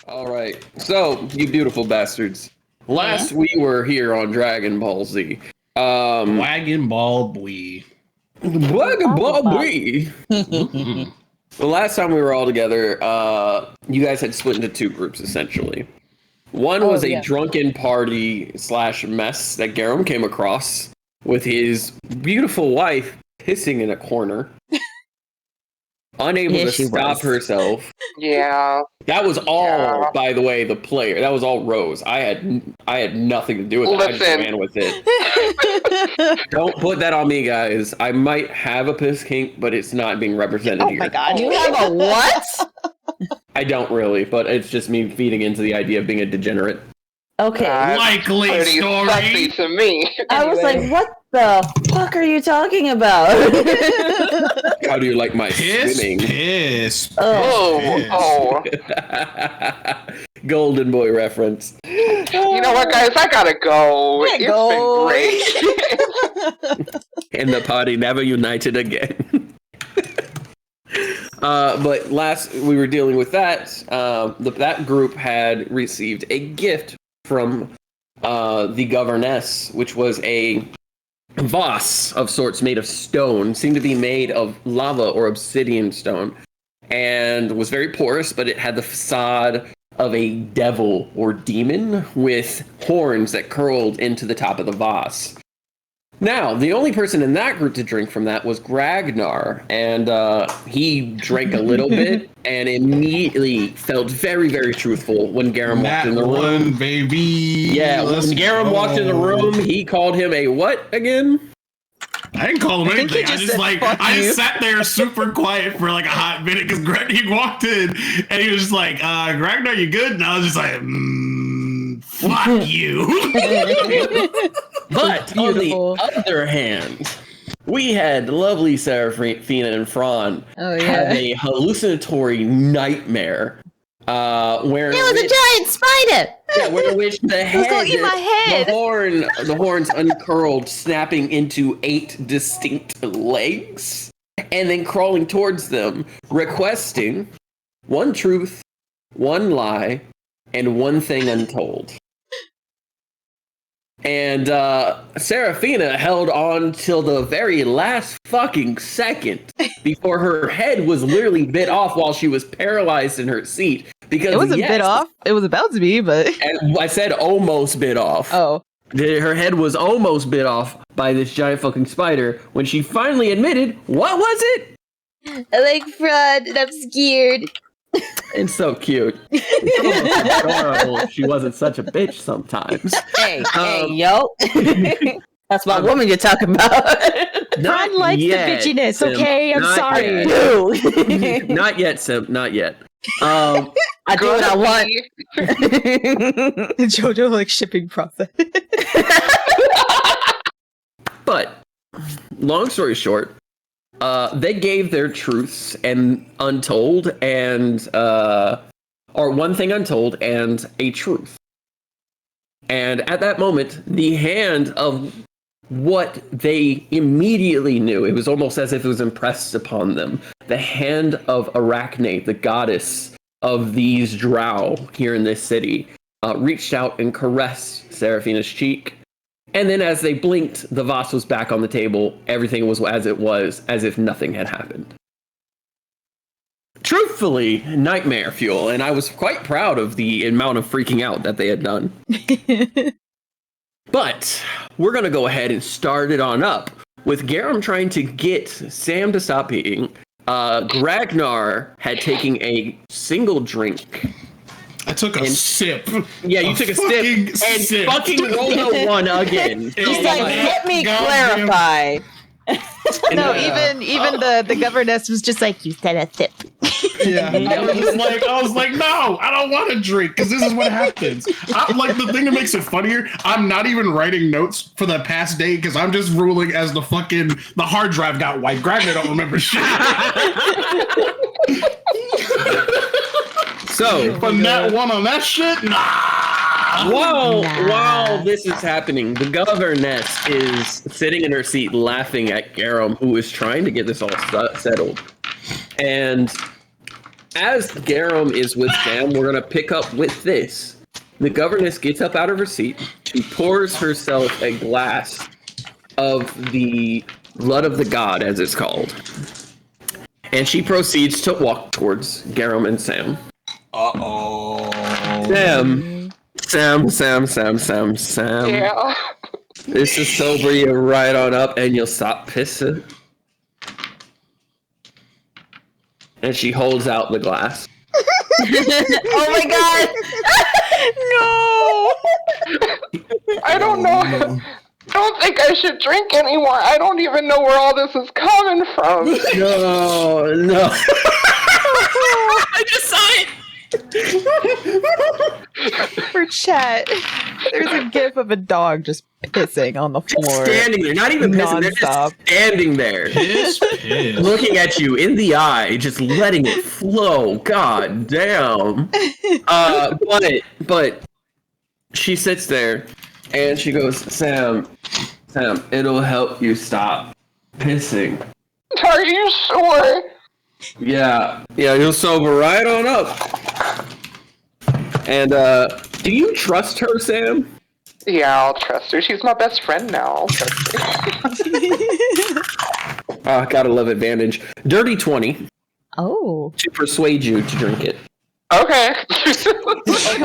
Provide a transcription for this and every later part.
All right. So, you beautiful bastards. Last we were here on Dragon Ball Z. Wagon Ball Bwee. Dragon Ball Z. The last time we were all together, you guys had split into two groups, essentially. One was a drunken party / mess that Garum came across with his beautiful wife pissing in a corner. Unable to stop herself. Yeah. That was all, by the way, the player. That was all Rose. I had nothing to do with it. I just ran with it. Don't put that on me, guys. I might have a piss kink, but it's not being represented here. Oh my god, You have a what? I don't really, but it's just me feeding into the idea of being a degenerate. Okay. Likely Pretty story. sexy to me. I was like, what the fuck are you talking about? How do you like my Piss, swimming? piss. Oh. Golden Boy reference. You know what, guys? I gotta go. It's been great. And the party never united again. But last we were dealing with that, that group had received a gift from the governess, which was a vase of sorts made of stone, seemed to be made of lava or obsidian stone, and was very porous, but it had the facade of a devil or demon with horns that curled into the top of the vase. Now, the only person in that group to drink from that was Gragnar, and he drank a little bit and immediately felt very, very truthful when Garum walked in the room. Baby. Yeah, when Garum walked in the room, he called him a what again? I didn't call him think he anything. just said, "Fuck I you." just sat there super quiet for like a hot minute because he walked in and he was just like, Ragnar, you good? And I was just like, fuck you. But on the other hand, we had lovely Seraphina and Fran have a hallucinatory nightmare where It was a giant spider. Yeah, where which the head, gonna eat my head. the horns uncurled, snapping into 8 distinct legs, and then crawling towards them, requesting one truth, one lie, and one thing untold. And Seraphina held on till the very last fucking second before her head was literally bit off while she was paralyzed in her seat. Because It wasn't bit off. It was about to be, but and I said almost bit off. oh, Her head was almost bit off by this giant fucking spider when she finally admitted, what was it? I like fraud and I'm scared. It's so cute. It's adorable if she wasn't such a bitch sometimes. Hey, yo. That's my woman you're talking about. Fran likes yet, the bitchiness. Sim. Okay, I'm Not sorry. yet. Not yet, Sim. Not yet. I do what I want. JoJo like shipping process. But long story short, they gave their truths and untold and or one thing untold and a truth. And at that moment, the hand of what they immediately knew, it was almost as if it was impressed upon them. The hand of Arachne, the goddess of these drow here in this city, reached out and caressed Seraphina's cheek. And then as they blinked, the vase was back on the table. Everything was as it was, as if nothing had happened. Truthfully, nightmare fuel, and I was quite proud of the amount of freaking out that they had done. But we're going to go ahead and start it on up with Garum trying to get Sam to stop peeing. Gragnar had taken a single drink. I took a sip. Yeah, you took a sip and fucking rolled a 1 again. He's like, let me clarify. No, even the governess was just like, you said a sip. Yeah, I was like, no, I don't want to drink because this is what happens. I'm like, the thing that makes it funnier, I'm not even writing notes for the past day because I'm just ruling as the hard drive got wiped. Gragnar don't remember shit. So from that one on that shit, While this is happening, the governess is sitting in her seat laughing at Garum, who is trying to get this all settled. And as Garum is with Sam, we're gonna pick up with this. The governess gets up out of her seat. She pours herself a glass of the blood of the god, as it's called, and she proceeds to walk towards Garum and Sam. Uh-oh. Sam. Yeah. This is sober you right on up, and you'll stop pissing. And she holds out the glass. Oh my god! No! I don't know. I don't think I should drink anymore. I don't even know where all this is coming from. No. I just saw it! For chat, there's a gif of a dog just pissing on the floor. Standing there, not even pissing, they're just standing there. Piss. Looking at you in the eye, just letting it flow. God damn. But she sits there and she goes, Sam, it'll help you stop pissing. Are you sure? Yeah, you'll sober right on up. And do you trust her, Sam? Yeah, I'll trust her. She's my best friend now. I'll trust her. Gotta love advantage. Dirty 20 Oh. to persuade you to drink it. Okay. You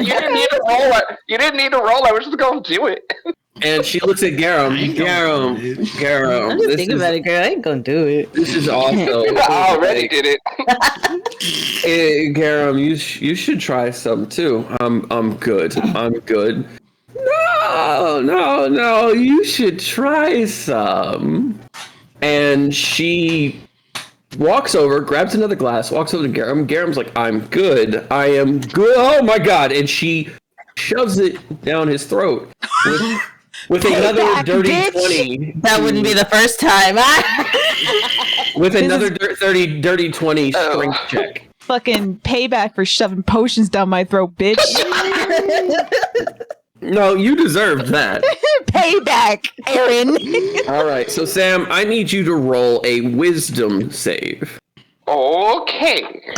didn't need to roll it. You didn't need to roll. I was just going to do it. And she looks at Garum. Garum. I'm just thinking about it, girl. I ain't gonna do it. This is also. I already did it. Hey, Garum, you should try some too. I'm good. No. You should try some. And she walks over, grabs another glass, walks over to Garum. Garum's like, I'm good. I am good. Oh my god! And she shoves it down his throat. With another dirty bitch. 20. That wouldn't be the first time. With another dirty 20 strength check. Fucking payback for shoving potions down my throat, bitch. No, you deserved that. Payback, Aaron. All right, so Sam, I need you to roll a wisdom save. Okay.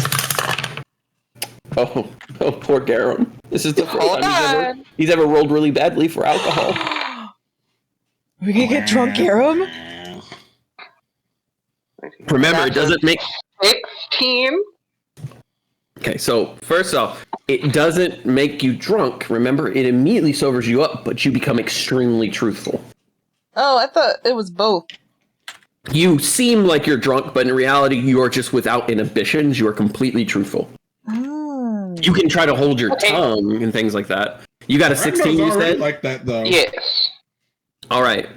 Oh, poor Garum. This is the first Hold time he's ever rolled really badly for alcohol. Are we gonna get drunk, Garum? Remember, it doesn't make... 16. Okay, so first off, it doesn't make you drunk. Remember, it immediately sobers you up, but you become extremely truthful. Oh, I thought it was both. You seem like you're drunk, but in reality, you are just without inhibitions. You are completely truthful. You can try to hold your tongue and things like that. You got a 16, you said? Like that, though. Yes. All right.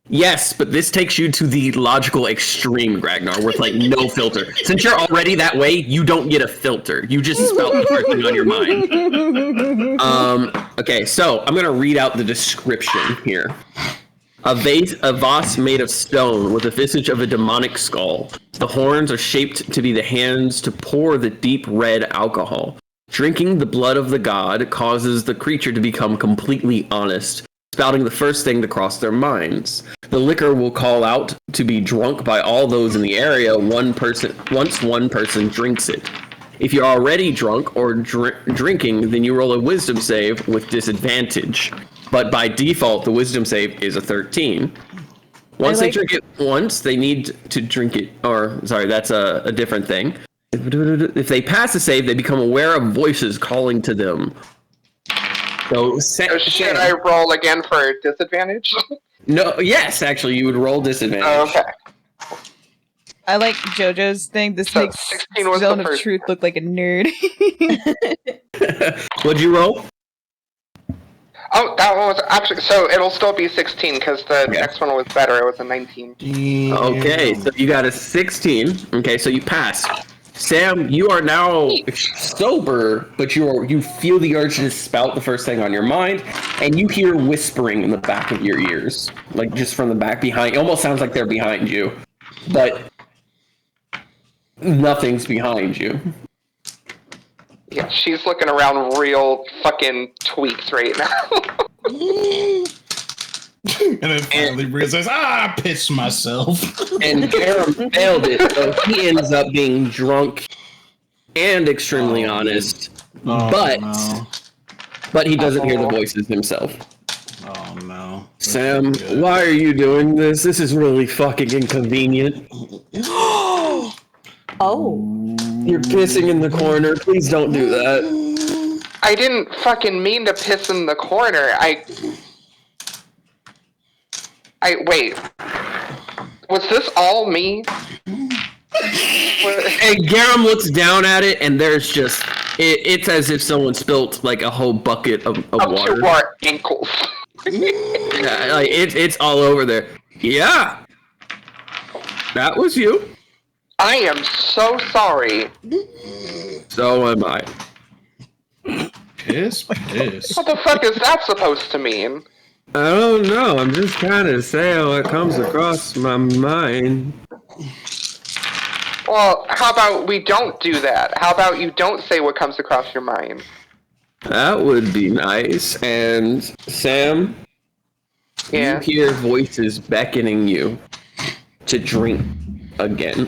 Yes, but this takes you to the logical extreme, Ragnar, with like no filter. Since you're already that way, you don't get a filter. You just spout the first thing on your mind. Okay, so I'm gonna read out the description here. A vase made of stone with a visage of a demonic skull. The horns are shaped to be the hands to pour the deep red alcohol. Drinking the blood of the god causes the creature to become completely honest, spouting the first thing to cross their minds. The liquor will call out to be drunk by all those in the area once one person drinks it. If you're already drunk or drinking, then you roll a wisdom save with disadvantage. But by default, the wisdom save is a 13. Once they drink it once, they need to drink it, that's a different thing. If they pass the save, they become aware of voices calling to them. So should I roll again for disadvantage? No, yes, actually, you would roll disadvantage. Oh, okay. I like JoJo's thing. This So makes 16 was Zone the of first. Truth look like a nerd. What'd you roll? Oh, that one was actually, so it'll still be 16 because the next one was better. It was a 19. Okay, so you got a 16. Okay, so you pass. Sam, you are now sober, but you feel the urge to spout the first thing on your mind, and you hear whispering in the back of your ears, like just from the back behind. It almost sounds like they're behind you, but nothing's behind you. Yeah, she's looking around real fucking tweaked right now. And then finally Bria says, I pissed myself. And Garum failed it, so he ends up being drunk and extremely honest, but he doesn't hear the voices himself. Oh no. Sam, why are you doing this? This is really fucking inconvenient. Oh. You're pissing in the corner. Please don't do that. I didn't fucking mean to piss in the corner. I wait. Was this all me? And Garum looks down at it, and there's just it's as if someone spilt like a whole bucket of water. Up to our ankles. Yeah, like it's all over there. Yeah, that was you. I am so sorry. So am I. Piss. What the fuck is that supposed to mean? I don't know. I'm just kind of saying what comes across my mind. Well, how about we don't do that? How about you don't say what comes across your mind? That would be nice. And Sam, Yeah. you hear voices beckoning you to drink again.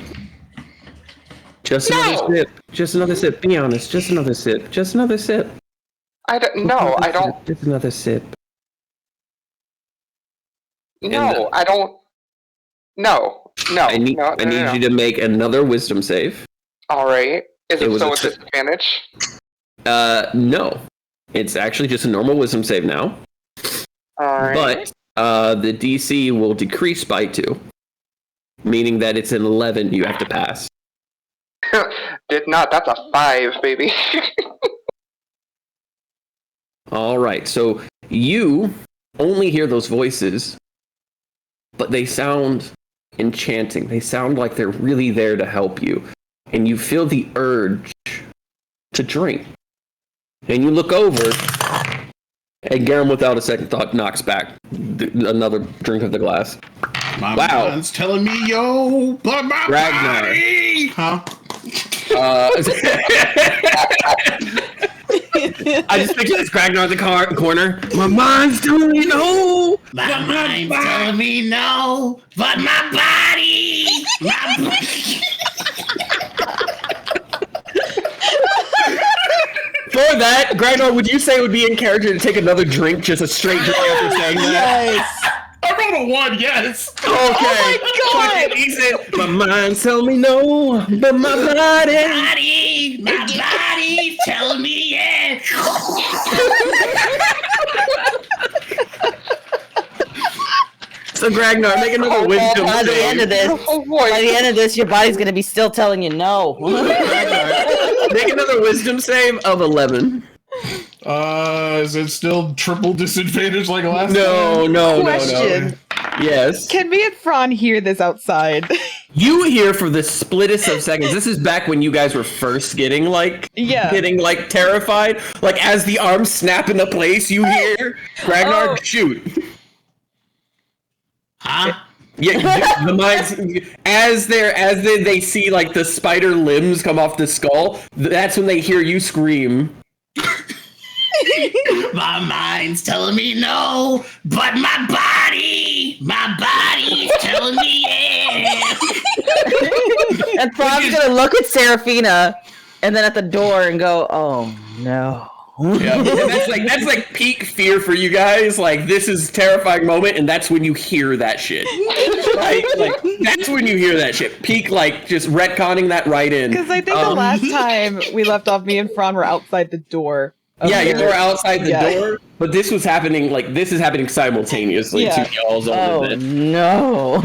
Just another sip. Just another sip. Be honest. Just another sip. Just another sip. I don't. No, I don't. Just another sip. No, I don't. No. I need you to make another wisdom save. All right. Is It it was still a with tri- disadvantage? No. It's actually just a normal wisdom save now. All right. But the DC will decrease by 2. Meaning that it's an 11 you have to pass. Did not. That's a 5, baby. All right. So you only hear those voices, but they sound enchanting. They sound like they're really there to help you. And you feel the urge to drink. And you look over, and Garum, without a second thought, knocks back another drink of the glass. My Wow. mind's telling me, yo, but my Ragnar. body. Huh? I just picture this Ragnar in the corner. My mind's telling me no. My mind's telling me no, but my body. For that, Ragnar, would you say it would be in character to take another drink, just a straight drink after saying that? Yes. I rolled a 1, yes. Okay. Oh my God. He said, my mind's telling me no, but my My body's telling me yeah. So Ragnar, make another wisdom By the save. end of this, Oh boy. by the end of this, your body's gonna be still telling you no. Make another wisdom save of 11. Is it still triple disadvantage like last No. Question. Yes. Can me and Fran hear this outside? You hear for the splittest of seconds. This is back when you guys were first getting terrified. Like as the arms snap into place, you hear Ragnar shoot. Huh? Yeah, the minds as they see like the spider limbs come off the skull. That's when they hear you scream. My mind's telling me no, but my body's telling me yeah. And Fran's gonna look at Serafina, and then at the door and go, "Oh no." Yeah, and that's like peak fear for you guys. Like this is a terrifying moment, and that's when you hear that shit. Right? Like that's when you hear that shit. Peak like just retconning that right in. Because I think the last time we left off, me and Fran were outside the door. Yeah, you were outside the Yeah. door, but this is happening simultaneously to y'all's own Oh event. no.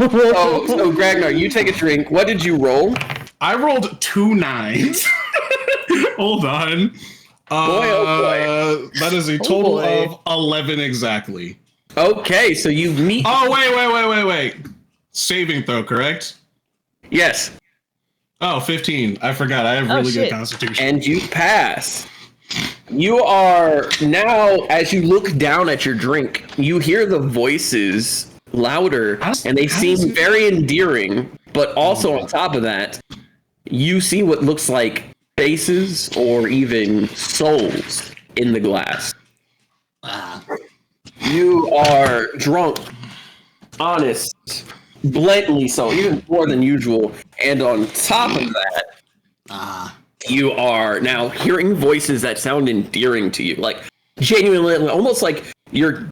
So Ragnar, you take a drink. What did you roll? I rolled 2 9s. Hold on. Boy. That is a total boy. of 11 exactly. Okay, so you meet. Oh, wait. Saving throw, correct? Yes, Oh, 15. I forgot. I have really good shit. constitution. and you pass. You are now, as you look down at your drink, you hear the voices louder, and they seem very endearing. But also on top of that, you see what looks like faces or even souls in the glass. You are drunk, honest, blatantly so, even more than usual. And on top of that, you are now hearing voices that sound endearing to you, like genuinely, almost like your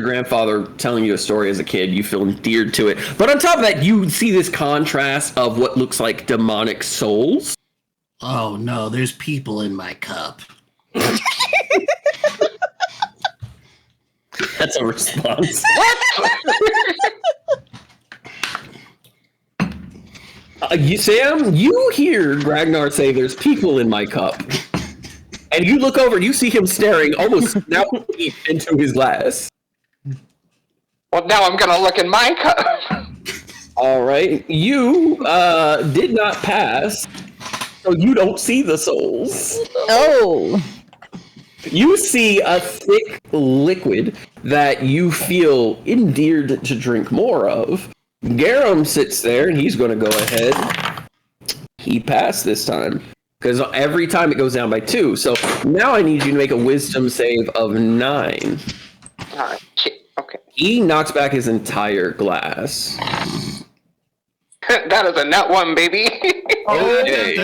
grandfather telling you a story as a kid. You feel endeared to it. But on top of that, you see this contrast of what looks like demonic souls. Oh no, there's people in my cup. That's a response. Sam, you hear Ragnar say, "There's people in my cup," and you look over and you see him staring almost now deep into his glass. Well, now I'm gonna look in my cup. All right, you did not pass, so you don't see the souls. Oh. You see a thick liquid that you feel endeared to drink more of. Garum sits there, and he's going to go ahead. He passed this time, because every time it goes down by 2. So now I need you to make a wisdom save of 9. Alright, shit. Okay. He knocks back his entire glass. That is a nut one, baby. Okay.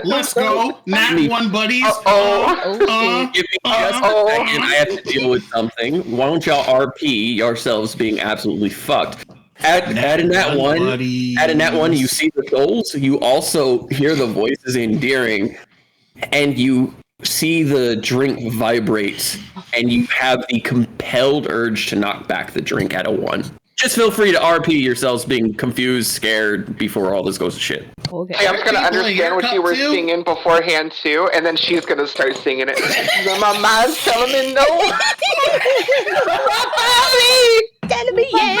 Let's go. Nat 1, buddies. Give me just a second. I have to deal with something. Why don't y'all RP yourselves being absolutely fucked? Add in that one, you see the souls. You also hear the voices endearing, and you see the drink vibrate, and you have the compelled urge to knock back the drink at a 1. Just feel free to RP yourselves being confused, scared before all this goes to shit. Okay. Hey, I'm just gonna understand what you were singing beforehand too, and then she's gonna start singing it. My mind's telling me no. My body Telling me yes.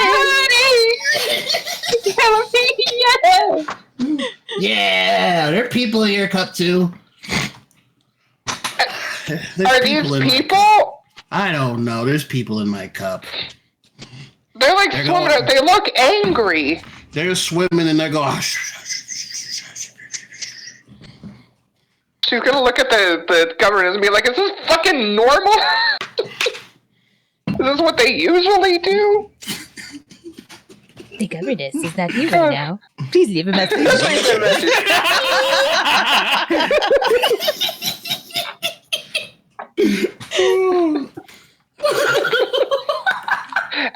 telling me yes. Yeah, there are people in your cup too. Are these people? I don't know. There's people in my cup. They're like swimming. They look angry. They're swimming and they go. She's gonna look at the governors and be like, "Is this fucking normal? Is this what they usually do?" The governess is not here right now. Please leave a message.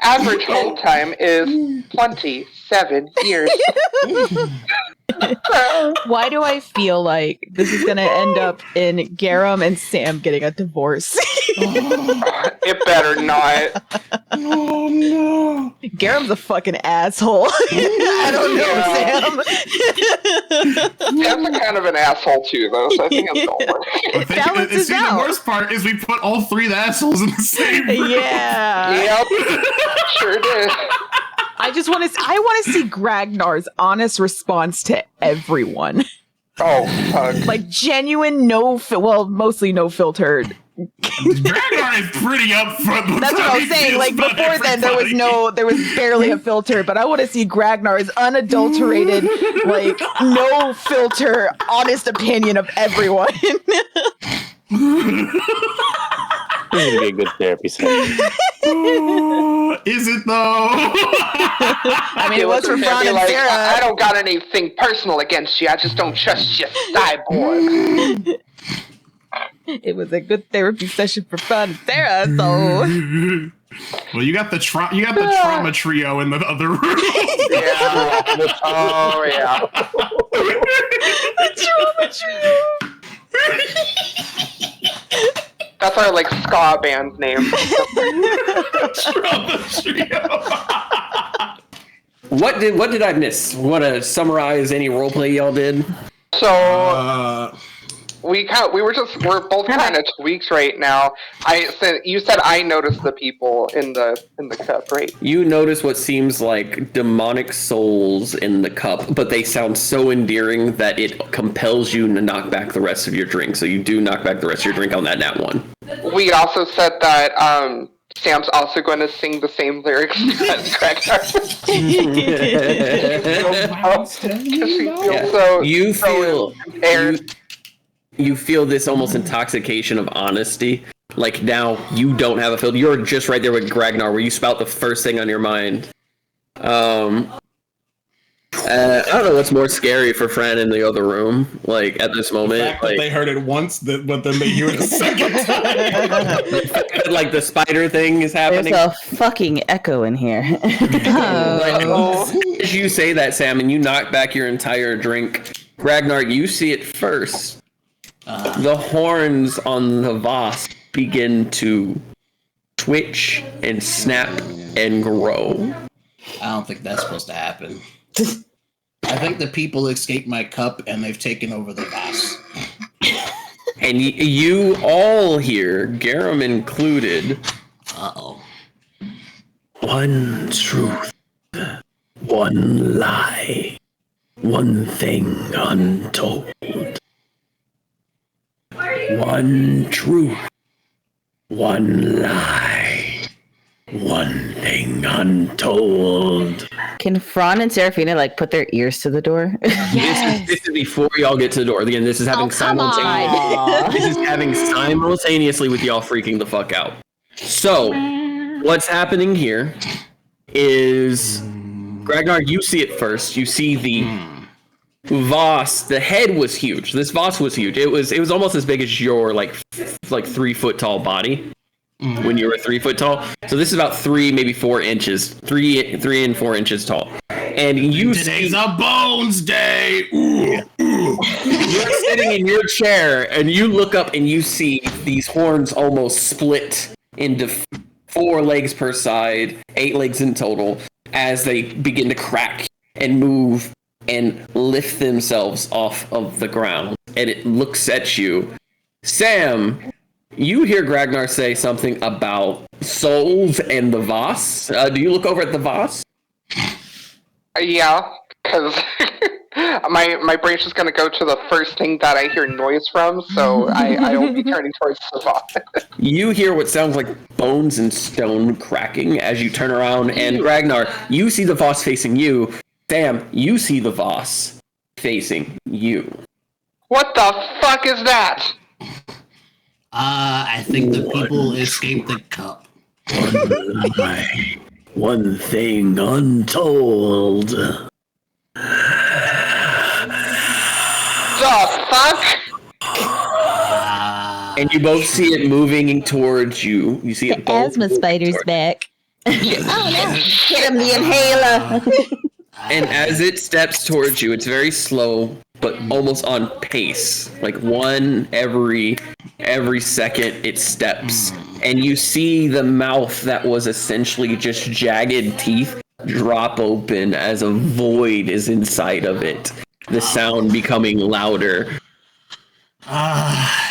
Average hold time is 27 years. Why do I feel like this is gonna end up in Garum and Sam getting a divorce? It better not. Oh no! Garum's a fucking asshole. I don't know, Sam. Sam's a kind of an asshole too, though, so I think it's going work. Balances The out. worst part is we put all 3 of the assholes in the same room. Yeah. Yep, sure did. I want to see Gragnar's honest response to everyone. Oh, fuck. Like genuine mostly no filtered. Ragnar is pretty upfront. That's what I was saying. Like before then there was barely a filter, but I want to see Gragnar's unadulterated, like no filter, honest opinion of everyone. This is gonna be a good therapy session. Is it though? I mean, it was for Fran and like, Sarah. I don't got anything personal against you. I just don't trust you, cyborg. It was a good therapy session for Fran and Sarah, so Well, you got the trauma trio in the other room. Yeah. Oh, yeah. the trauma trio. That's our, like, ska band name. Trauma trio. What did I miss? Want to summarize any roleplay y'all did? So, we're both kind of tweaks right now. You said I noticed the people in the cup, right? You notice what seems like demonic souls in the cup, but they sound so endearing that it compels you to knock back the rest of your drink. So you do knock back the rest of your drink on that nat 1. We also said that Sam's also going to sing the same lyrics as Craig. You feel this almost intoxication of honesty. Like now you don't have a filter. You're just right there with Ragnar where you spout the first thing on your mind. I don't know what's more scary for Fran in the other room, like at this moment. The fact that they heard it once, but then they hear it a second time. Like the spider thing is happening. There's a fucking echo in here. As you say that, Sam, and you knock back your entire drink, Ragnar, you see it first. The horns on the Voss begin to twitch and snap and grow. I don't think that's supposed to happen. I think the people escaped my cup and they've taken over the Voss. And you all hear, Garum included, Uh-oh. one truth, one lie, one thing untold. One truth, one lie, one thing untold. Can Fran and Seraphina like put their ears to the door? This is before y'all get to the door. Again, this is having simultaneously with y'all freaking the fuck out. So, what's happening here is Ragnar, you see it first. You see the Voss. The head was huge. This Voss was huge. It was almost as big as your like 3 foot tall body. When you were 3 foot tall. So this is about 3, maybe 4 inches. 3 and 4 inches tall. And today's a bones day. You're sitting in your chair and you look up and you see these horns almost split into 4 legs per side, 8 legs in total, as they begin to crack and move and lift themselves off of the ground. And it looks at you. Sam, you hear Ragnar say something about souls and the Voss. Do you look over at the Voss? Yeah, because my brain's just gonna go to the first thing that I hear noise from, so I will be turning towards the Voss. You hear what sounds like bones and stone cracking as you turn around, and Ragnar, you see the Voss facing you. Sam, you see the Voss facing you. What the fuck is that? I think the people escaped the cup. One thing untold. The fuck? And you both see it moving towards you. You see it The asthma spider's back. Oh no. Hit him, the inhaler. And as it steps towards you, it's very slow, but almost on pace. Like one every second it steps. And you see the mouth that was essentially just jagged teeth drop open as a void is inside of it. The sound becoming louder.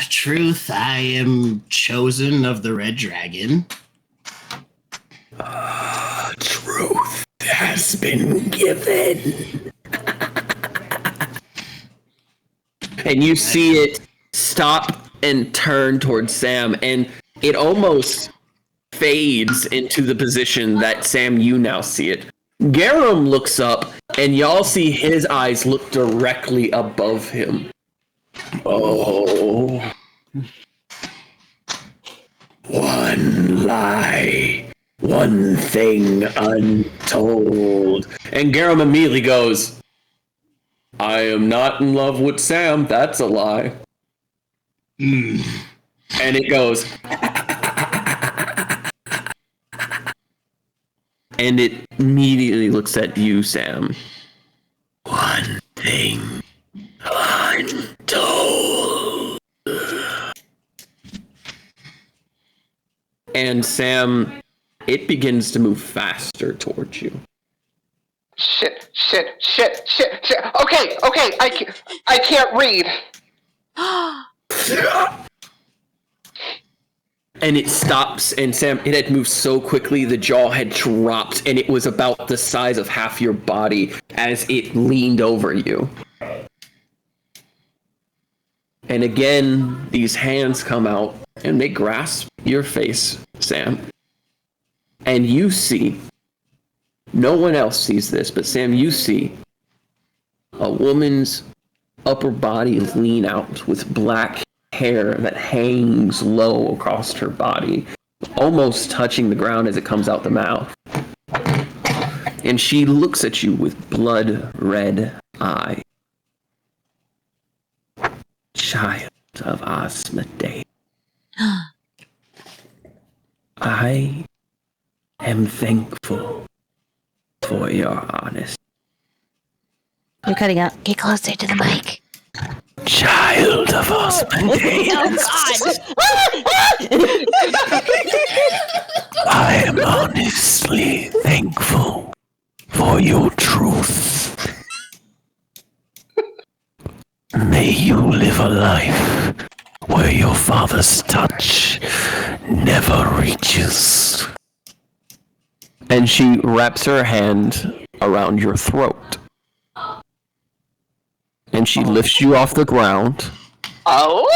Truth, I am chosen of the Red Dragon. Truth has been given. And you see it stop and turn towards Sam, and it almost fades into the position that Sam, you now see it. Garum looks up, and y'all see his eyes look directly above him. Oh. One lie. One thing untold. And Garum immediately goes, I am not in love with Sam. That's a lie. And it goes, and it immediately looks at you, Sam. One thing untold. And Sam, it begins to move faster towards you. Shit. Okay, I can't read. And it stops, and Sam, it had moved so quickly, the jaw had dropped, and it was about the size of half your body as it leaned over you. And again, these hands come out, and they grasp your face, Sam. And you see, no one else sees this, but Sam, you see a woman's upper body lean out with black hair that hangs low across her body, almost touching the ground as it comes out the mouth. and she looks at you with blood-red eye. Child of Asmodee, I am thankful for your honesty. You're cutting out. Get closer to the mic. Child of Asmodee. I am honestly thankful for your truth. May you live a life where your father's touch never reaches. And she wraps her hand around your throat. And she lifts you off the ground. Oh?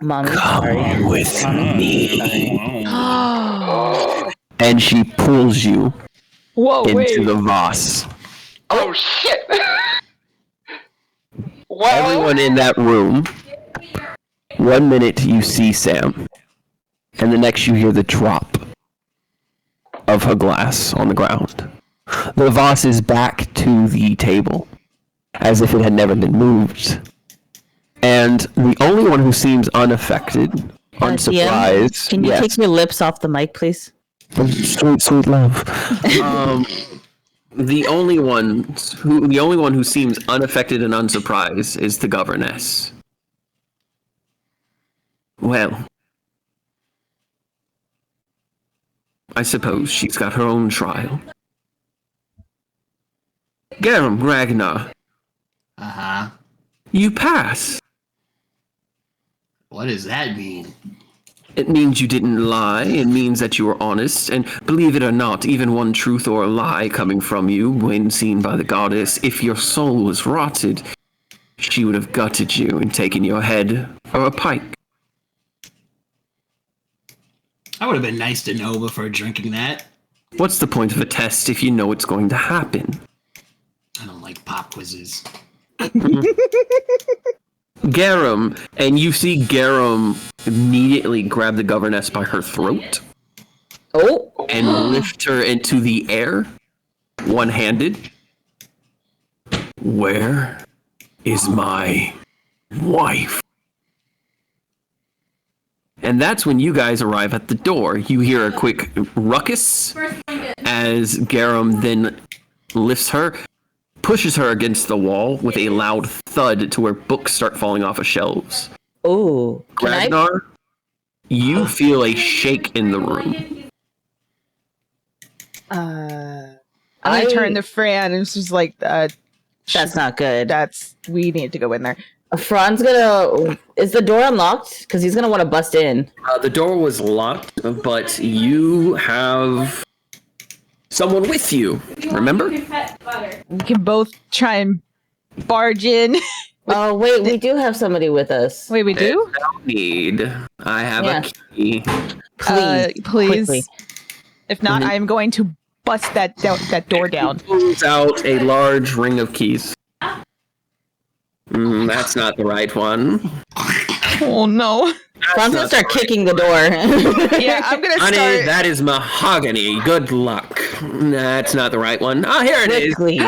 Mommy, Come with me. And she pulls you into the vase. Oh shit! Well, Everyone in that room, 1 minute you see Sam, and the next you hear the drop of her glass on the ground. The vase is back to the table, as if it had never been moved. And the only one who seems unaffected, unsurprised... Can you take your lips off the mic, please? Sweet, sweet love. The only one who seems unaffected and unsurprised is the governess. Well, I suppose she's got her own trial. Garum Ragnar, Uh-huh. you pass. What does that mean? It means you didn't lie. It means that you were honest. And believe it or not, even one truth or a lie coming from you when seen by the goddess, if your soul was rotted, she would have gutted you and taken your head for a pike. I would have been nice to know before drinking that. What's the point of a test if you know it's going to happen? I don't like pop quizzes. Garum, and you see Garum immediately grab the governess by her throat. Oh. And lift her into the air, one-handed. Where is my wife? And that's when you guys arrive at the door. You hear a quick ruckus as Garum then lifts her, pushes her against the wall with a loud thud to where books start falling off of shelves. Oh. Ragnar, you feel a shake in the room. I'm gonna turn to Fran and she's like, that's not good. We need to go in there. Fran's gonna... Is the door unlocked? Because he's gonna want to bust in. The door was locked, but you have someone with you, remember? We can both try and barge in. Oh, wait, we do have somebody with us. Wait, we do? No need. I have a key. Please. Please. Quickly. If not, I am going to bust that door down. Pulls out a large ring of keys. That's not the right one. Oh no. Fran's gonna start kicking the door. Yeah, I'm gonna Honey, start. that is mahogany. Good luck. That's not the right one. Ah, here it is. Hurry!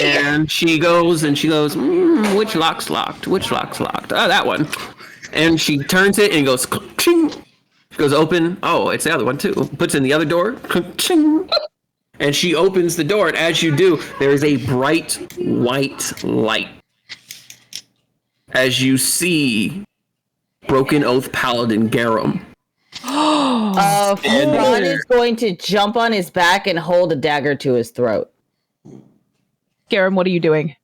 And she goes, which lock's locked? Which lock's locked? Oh, that one. And she turns it and goes, ching. She goes open. Oh, it's the other one too. Puts in the other door. Ching. And she opens the door, and as you do, there is a bright white light. As you see Broken Oath Paladin Garum. Fran is going to jump on his back and hold a dagger to his throat. Garum, what are you doing?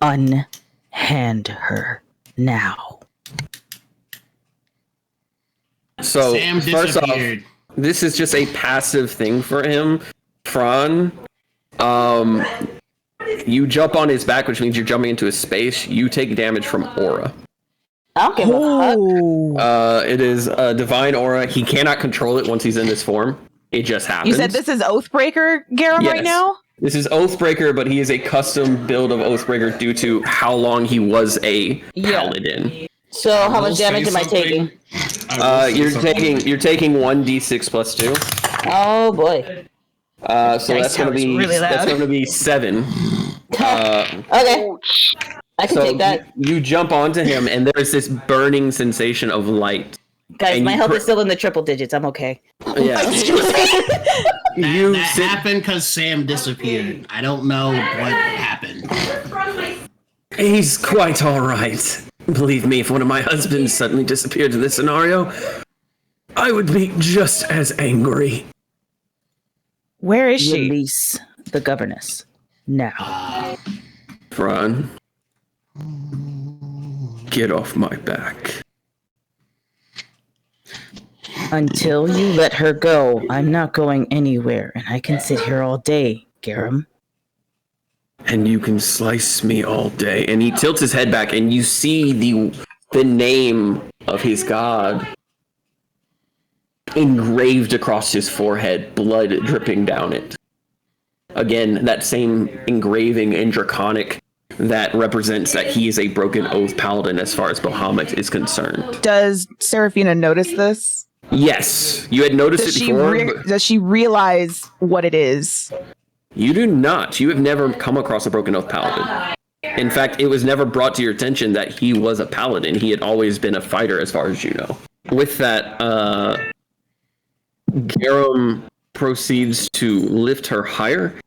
Unhand her now. So, Sam first off, disappeared. this is just a passive thing for him. Fran, you jump on his back, which means you're jumping into his space. You take damage from aura. I don't give a fuck. It is a divine aura. He cannot control it once he's in this form. It just happens. You said this is Oathbreaker Garum right now? This is Oathbreaker, but he is a custom build of Oathbreaker due to how long he was a paladin. So how much damage am I taking? You're taking 1d6 plus 2. Oh boy. So that's gonna be really loud. that's gonna be 7. Okay, I can So take that. you jump onto him, and there's this burning sensation of light. Guys, and my you health is still in the triple digits. I'm okay. Yeah. That happened because Sam disappeared. I don't know what happened. He's quite all right. Believe me, if one of my husbands suddenly disappeared in this scenario, I would be just as angry. Where is she? Release the governess now. Fran, get off my back. Until you let her go, I'm not going anywhere, and I can sit here all day, Garum. And you can slice me all day. And he tilts his head back, and you see the name of his god engraved across his forehead, blood dripping down it. Again, that same engraving in Draconic that represents that he is a broken oath paladin as far as Bahamut is concerned. Does Seraphina notice this? Yes, you had noticed it before. Does she realize what it is? You do not. You have never come across a broken oath paladin. In fact, it was never brought to your attention that he was a paladin. He had always been a fighter as far as you know. With that, Garum proceeds to lift her higher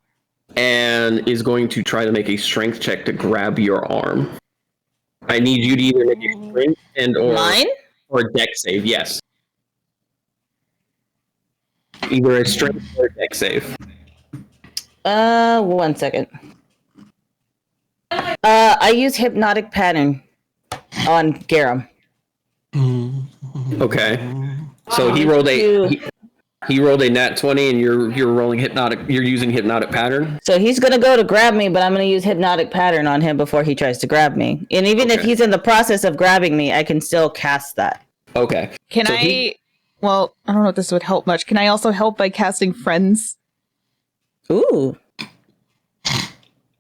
and is going to try to make a strength check to grab your arm. I need you to either make a strength or a dex save, yes. Either a strength or a dex save. 1 second. I use hypnotic pattern on Garum. Okay. So he rolled a nat 20 and you're rolling you're using hypnotic pattern. So he's gonna go to grab me, but I'm gonna use hypnotic pattern on him before he tries to grab me. And even if he's in the process of grabbing me, I can still cast that. Okay. Well, I don't know if this would help much. Can I also help by casting friends? Ooh.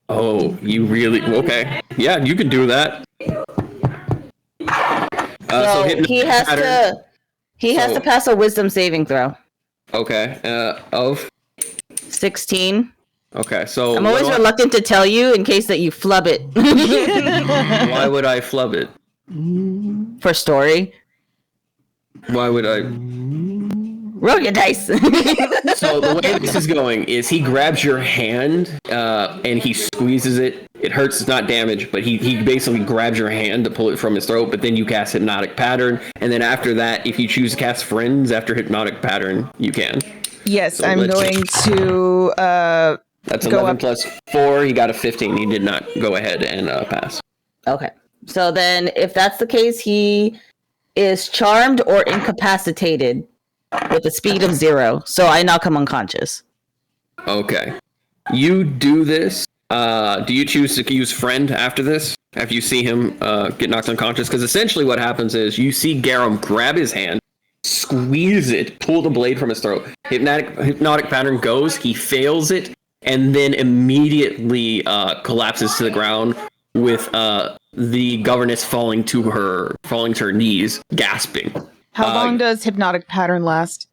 Oh, you really? Okay. Yeah, you can do that. So he has to pass a wisdom saving throw. Okay. Of 16. Okay, so I'm always reluctant to tell you in case that you flub it. Why would I flub it? For story. Why would I? Roll your dice. So the way this is going is he grabs your hand and he squeezes it. It hurts, it's not damage, but he basically grabs your hand to pull it from his throat, but then you cast Hypnotic Pattern, and then after that, if you choose to cast Friends after Hypnotic Pattern, you can. Yes, so I'm going to that's 11 plus 4, he got a 15. He did not go ahead and pass. Okay. So then if that's the case, he is charmed or incapacitated with a speed of 0. So I knock him unconscious. Okay. You do this. Do you choose to use Friend after this? After you see him get knocked unconscious? Because essentially what happens is you see Garum grab his hand, squeeze it, pull the blade from his throat. Hypnotic Pattern goes, he fails it, and then immediately collapses to the ground with the governess falling to her knees, gasping. How long does Hypnotic Pattern last?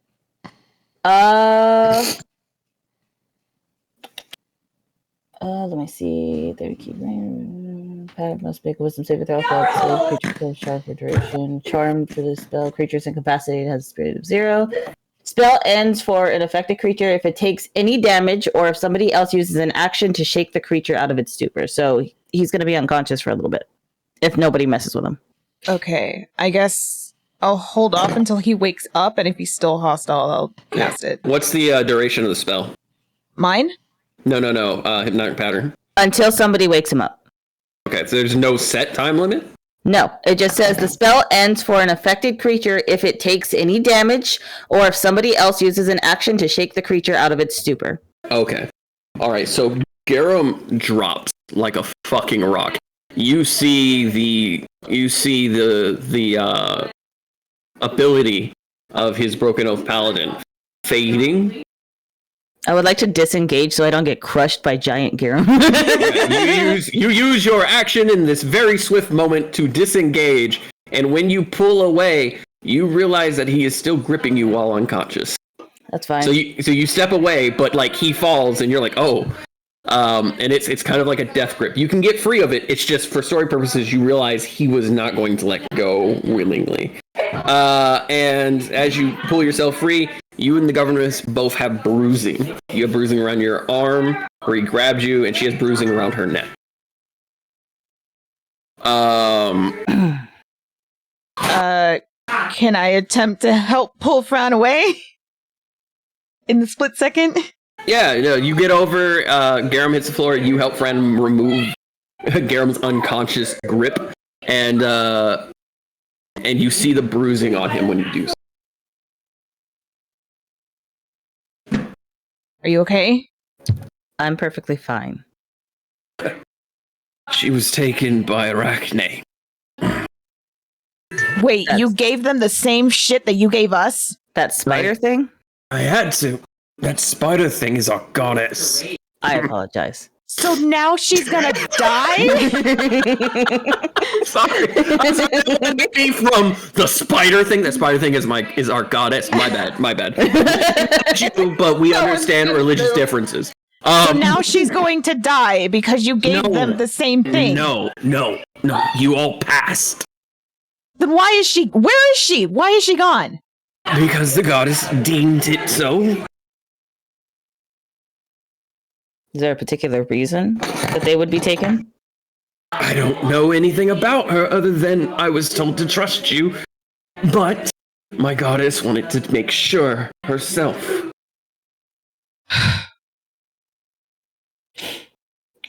Let me see. There we keep pattern must make a wisdom saving throw. So creature kills charmed for duration. Charmed for this spell. Creature's incapacitated has a spirit of 0. Spell ends for an affected creature if it takes any damage or if somebody else uses an action to shake the creature out of its stupor. So he's going to be unconscious for a little bit if nobody messes with him. Okay, I guess I'll hold off until he wakes up, and if he's still hostile, I'll cast it. What's the duration of the spell? Mine? No. Hypnotic Pattern. Until somebody wakes him up. Okay, so there's no set time limit? No, it just says the spell ends for an affected creature if it takes any damage or if somebody else uses an action to shake the creature out of its stupor. Okay. All right, so Garum drops like a fucking rock. You see the ability of his Broken Oath Paladin fading. I would like to disengage so I don't get crushed by giant Garum. You use your action in this very swift moment to disengage, and when you pull away, you realize that he is still gripping you while unconscious. That's fine. So you step away, but like he falls, and you're like, oh. And it's kind of like a death grip. You can get free of it. It's just for story purposes, you realize he was not going to let go willingly. And as you pull yourself free, you and the governess both have bruising. You have bruising around your arm where he grabbed you, and she has bruising around her neck. Can I attempt to help pull Fran away in the split second? Yeah, you get over, Garum hits the floor, you help Fran remove Garum's unconscious grip, and you see the bruising on him when you do so. Are you okay? I'm perfectly fine. She was taken by Arachne. Wait, you gave them the same shit that you gave us? That spider thing? I had to. That spider thing is our goddess. I apologize. So now she's gonna die? Sorry. Me from the spider thing. That spider thing is our goddess. My bad. But we understand religious differences. So now she's going to die because you gave them the same thing. No. You all passed. Then why is she? Where is she? Why is she gone? Because the goddess deemed it so. Is there a particular reason that they would be taken? I don't know anything about her other than I was told to trust you. But my goddess wanted to make sure herself.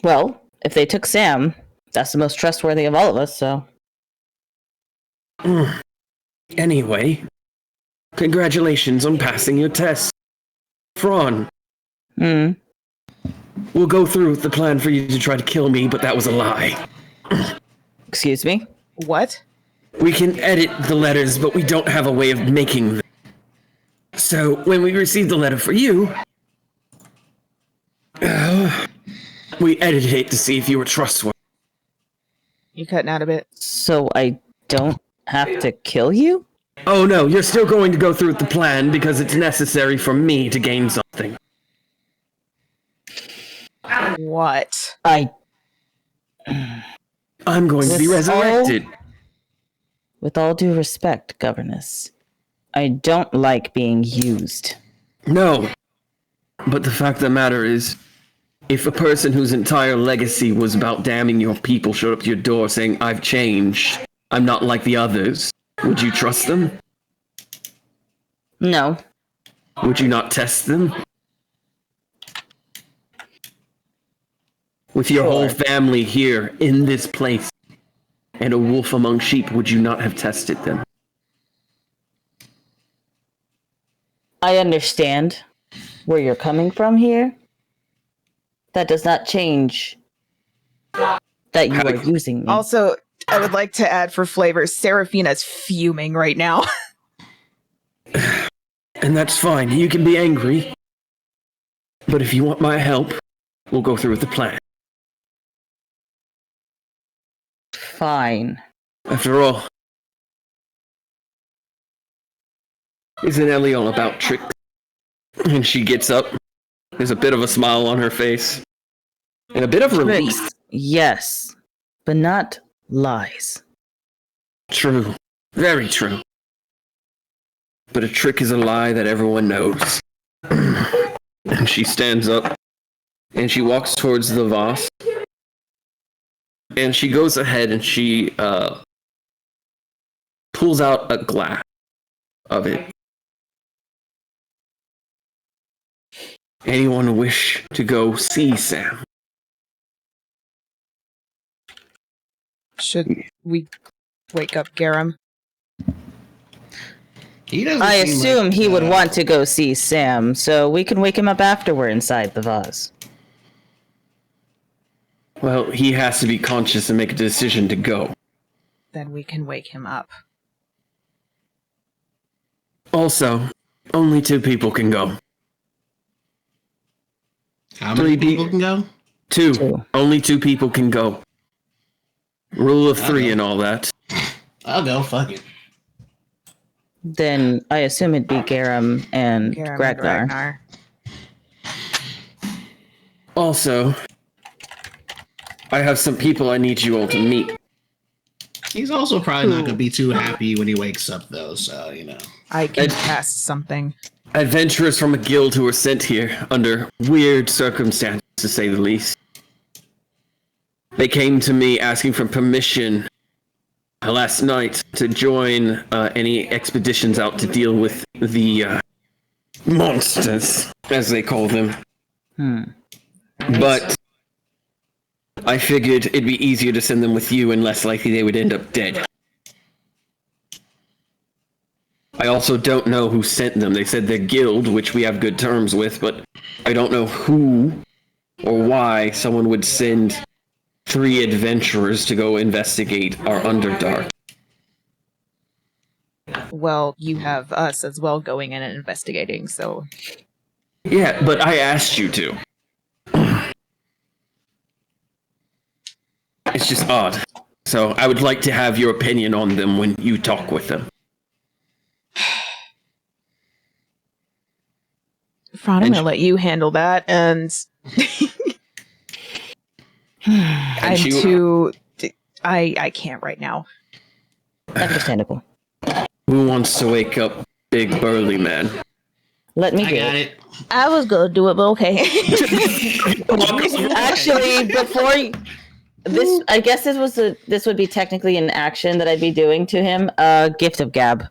Well, if they took Sam, that's the most trustworthy of all of us, so. Anyway, congratulations on passing your test. Fran. We'll go through with the plan for you to try to kill me, but that was a lie. Excuse me? What? We can edit the letters, but we don't have a way of making them. So, when we received the letter for you, we edited it to see if you were trustworthy. You cutting out a bit. So I don't have to kill you? Oh no, you're still going to go through with the plan because it's necessary for me to gain something. What? I'm going to be resurrected. With all due respect, governess, I don't like being used. No. But the fact of the matter is, if a person whose entire legacy was about damning your people showed up to your door saying, I've changed, I'm not like the others, would you trust them? No. Would you not test them? With your whole family here, in this place, and a wolf among sheep, would you not have tested them? I understand where you're coming from here. That does not change that you are using me. Also, I would like to add for flavor, Seraphina's fuming right now. And that's fine. You can be angry. But if you want my help, we'll go through with the plan. Fine. After all, isn't Ellie all about tricks? And she gets up. There's a bit of a smile on her face. And a bit of relief. Tricks, yes, but not lies. True. Very true. But a trick is a lie that everyone knows. And she stands up. And she walks towards the vase. And she goes ahead and she pulls out a glass of it. Anyone wish to go see Sam? Should we wake up Garum? I assume he would want to go see Sam, so we can wake him up after we're inside the vase. Well, he has to be conscious and make a decision to go. Then we can wake him up. Also, only 2 people can go. How many people can go? 2. Only 2 people can go. Rule of 3 and all that. I'll go, fuck it. Then I assume it'd be Garum and Gragnar. Also, I have some people I need you all to meet. He's also probably not going to be too happy when he wakes up, though, so, you know. I can cast something. Adventurers from a guild who were sent here under weird circumstances, to say the least. They came to me asking for permission last night to join any expeditions out to deal with the monsters, as they call them. But I figured it'd be easier to send them with you and less likely they would end up dead. I also don't know who sent them. They said the guild, which we have good terms with, but I don't know who or why someone would send 3 adventurers to go investigate our Underdark. Well, you have us as well going in and investigating, so... Yeah, but I asked you to. It's just odd. So I would like to have your opinion on them when you talk with them. Fran, I'm gonna let you handle that, and... I can't right now. Understandable. Who wants to wake up Big Burly Man? Let me I do got it. it. I was gonna do it, but okay. Actually, before this, I guess this would be technically an action that I'd be doing to him. Gift of Gab.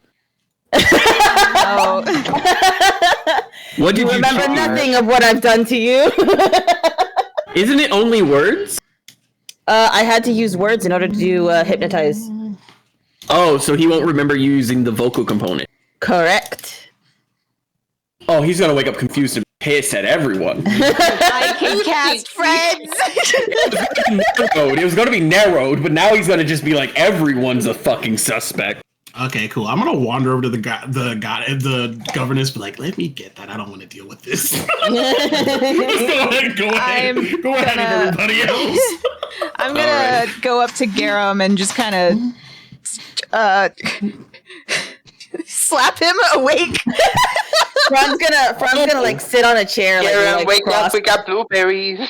Oh. What did you remember do? nothing of what I've done to you? Isn't it only words? I had to use words in order to hypnotize. Oh, so he won't remember using the vocal component. Correct. Oh, he's gonna wake up confused and pissed at everyone. I can cast friends! It was gonna be narrowed, but now he's gonna just be like, everyone's a fucking suspect. Okay, cool. I'm gonna wander over to the governess, be like, let me get that. I don't want to deal with this. Go ahead, everybody else. I'm gonna go up to Garum and just kind of slap him awake. Fran's gonna like sit on a chair. Garum, like wake up, we got blueberries.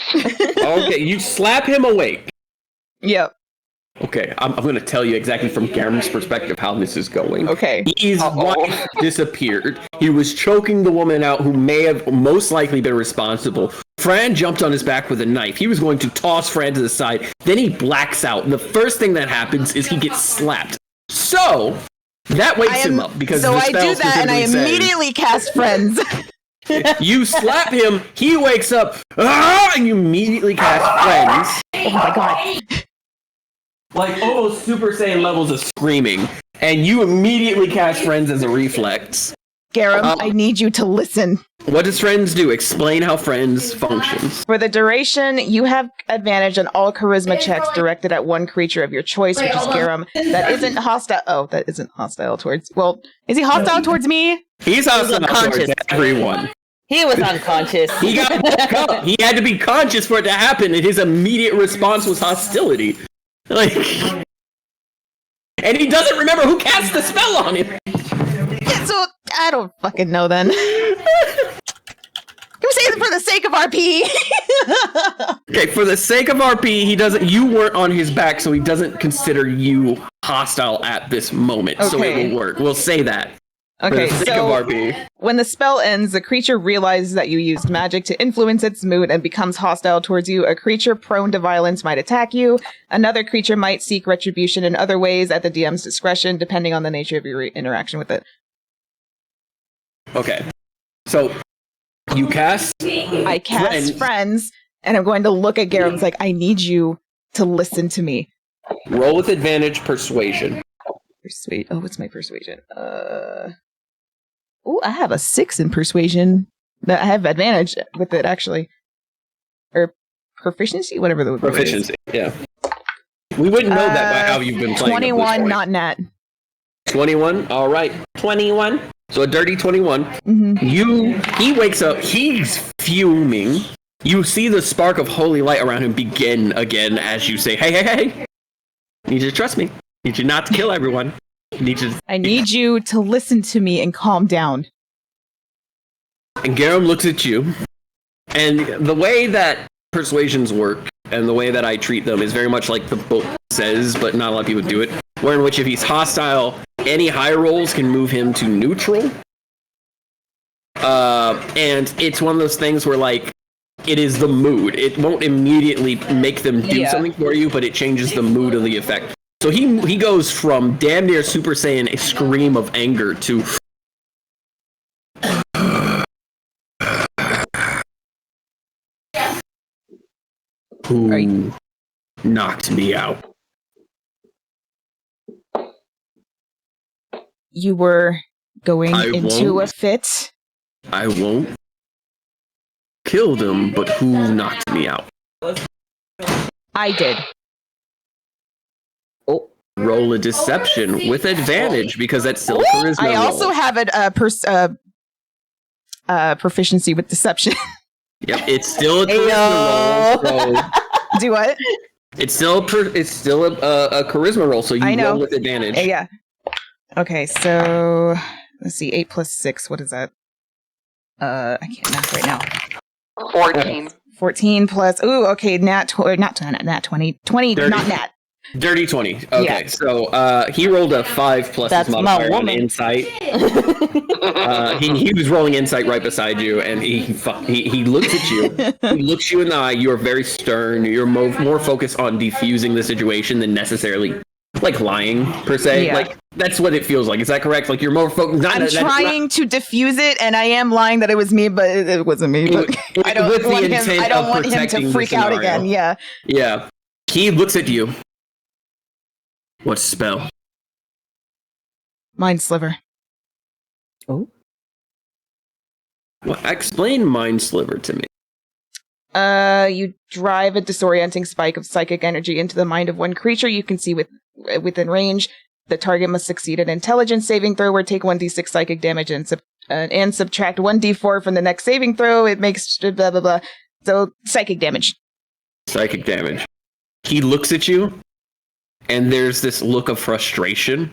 Okay, you slap him awake. Yep. Okay, I'm going to tell you exactly from Garen's perspective how this is going. Okay. His wife disappeared. He was choking the woman out who may have most likely been responsible. Fran jumped on his back with a knife. He was going to toss Fran to the side. Then he blacks out. And the first thing that happens is he gets slapped. So, that wakes him up because so the I spell do that and I specifically immediately cast friends. you slap him, he wakes up, and you immediately cast friends. Oh my god. Like almost Super Saiyan levels of screaming, and you immediately cast friends as a reflex. Garum, I need you to listen. What does friends do? Explain how friends functions. For the duration, you have advantage on all charisma checks directed at one creature of your choice, which is Garum. That isn't hostile. Oh, that isn't hostile towards. Well, is he hostile towards me? He's hostile towards everyone. He was unconscious. He got woke up. He had to be conscious for it to happen, and his immediate response was hostility. Like, and he doesn't remember who cast the spell on him. So I don't fucking know then. I'm saying for the sake of RP. Okay, for the sake of RP, he doesn't. You weren't on his back, so he doesn't consider you hostile at this moment. Okay. So it will work. We'll say that. Okay, so when the spell ends, the creature realizes that you used magic to influence its mood and becomes hostile towards you. A creature prone to violence might attack you. Another creature might seek retribution in other ways at the DM's discretion, depending on the nature of your interaction with it. Okay, so you cast. I cast friends, and I'm going to look at Garum. It's like, I need you to listen to me. Roll with advantage, persuasion. Persuade. Oh, what's my persuasion? Oh, I have a 6 in persuasion. I have advantage with it, actually. Or proficiency, whatever the word is. Proficiency, yeah. We wouldn't know that by how you've been playing. 21, not nat. 21, all right. 21. So a dirty 21. Mm-hmm. He wakes up, he's fuming. You see the spark of holy light around him begin again as you say, hey, hey, hey. Need you to trust me. Need you not to kill everyone. I need you to listen to me and calm down. And Garum looks at you, and the way that persuasions work and the way that I treat them is very much like the book says, but not a lot of people do it. Where in which if he's hostile, any high rolls can move him to neutral. And it's one of those things where like it is the mood. It won't immediately make them do something for you, but it changes the mood of the effect. So he goes from damn near Super Saiyan a scream of anger to who knocked me out. You were going into a fit. I won't kill them, but who knocked me out? I did. Oh, roll a deception with advantage because that's still a charisma I roll. also have a proficiency with deception. Yep, it's still a charisma roll. So Do what? it's still a charisma roll, so you roll with advantage. Yeah. Okay, so let's see, 8 plus 6. What is that? I can't math right now. 14. 14 plus. Ooh, okay, nat 20. 20, Dirty. not nat. Dirty 20. Okay, Yeah. so he rolled a 5 plus That's his my modifier on woman. insight. He was rolling insight right beside you, and he looks at you. He looks you in the eye. You are very stern. You're more focused on defusing the situation than necessarily like lying per se. Yeah. Like that's what it feels like. Is that correct? Like you're more focused. I'm trying to diffuse it, and I am lying that it was me, but it wasn't me. But I don't with the want him. intent I don't of want him protecting to the freak out scenario. again. Yeah. Yeah. He looks at you. What spell? Mind sliver. Oh. Well, explain Mind Sliver to me. You drive a disorienting spike of psychic energy into the mind of one creature you can see within range. The target must succeed an intelligence saving throw or take 1d6 psychic damage and subtract 1d4 from the next saving throw. It makes blah, blah, blah. So, psychic damage. Psychic damage. He looks at you, and there's this look of frustration.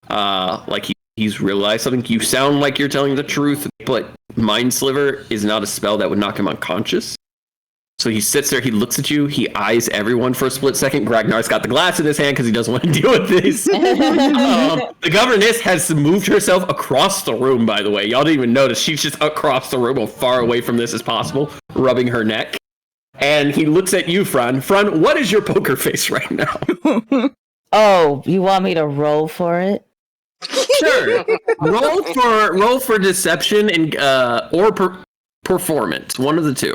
Like he's realized something. You sound like you're telling the truth, but Mind Sliver is not a spell that would knock him unconscious. So he sits there, he looks at you, he eyes everyone for a split second. Ragnar's got the glass in his hand because he doesn't want to deal with this. The governess has moved herself across the room, by the way. Y'all didn't even notice. She's just across the room, as far away from this as possible, rubbing her neck. And he looks at you, Fran. Fran, what is your poker face right now? Oh, you want me to roll for it? Sure. roll for deception and or performance. One of the two.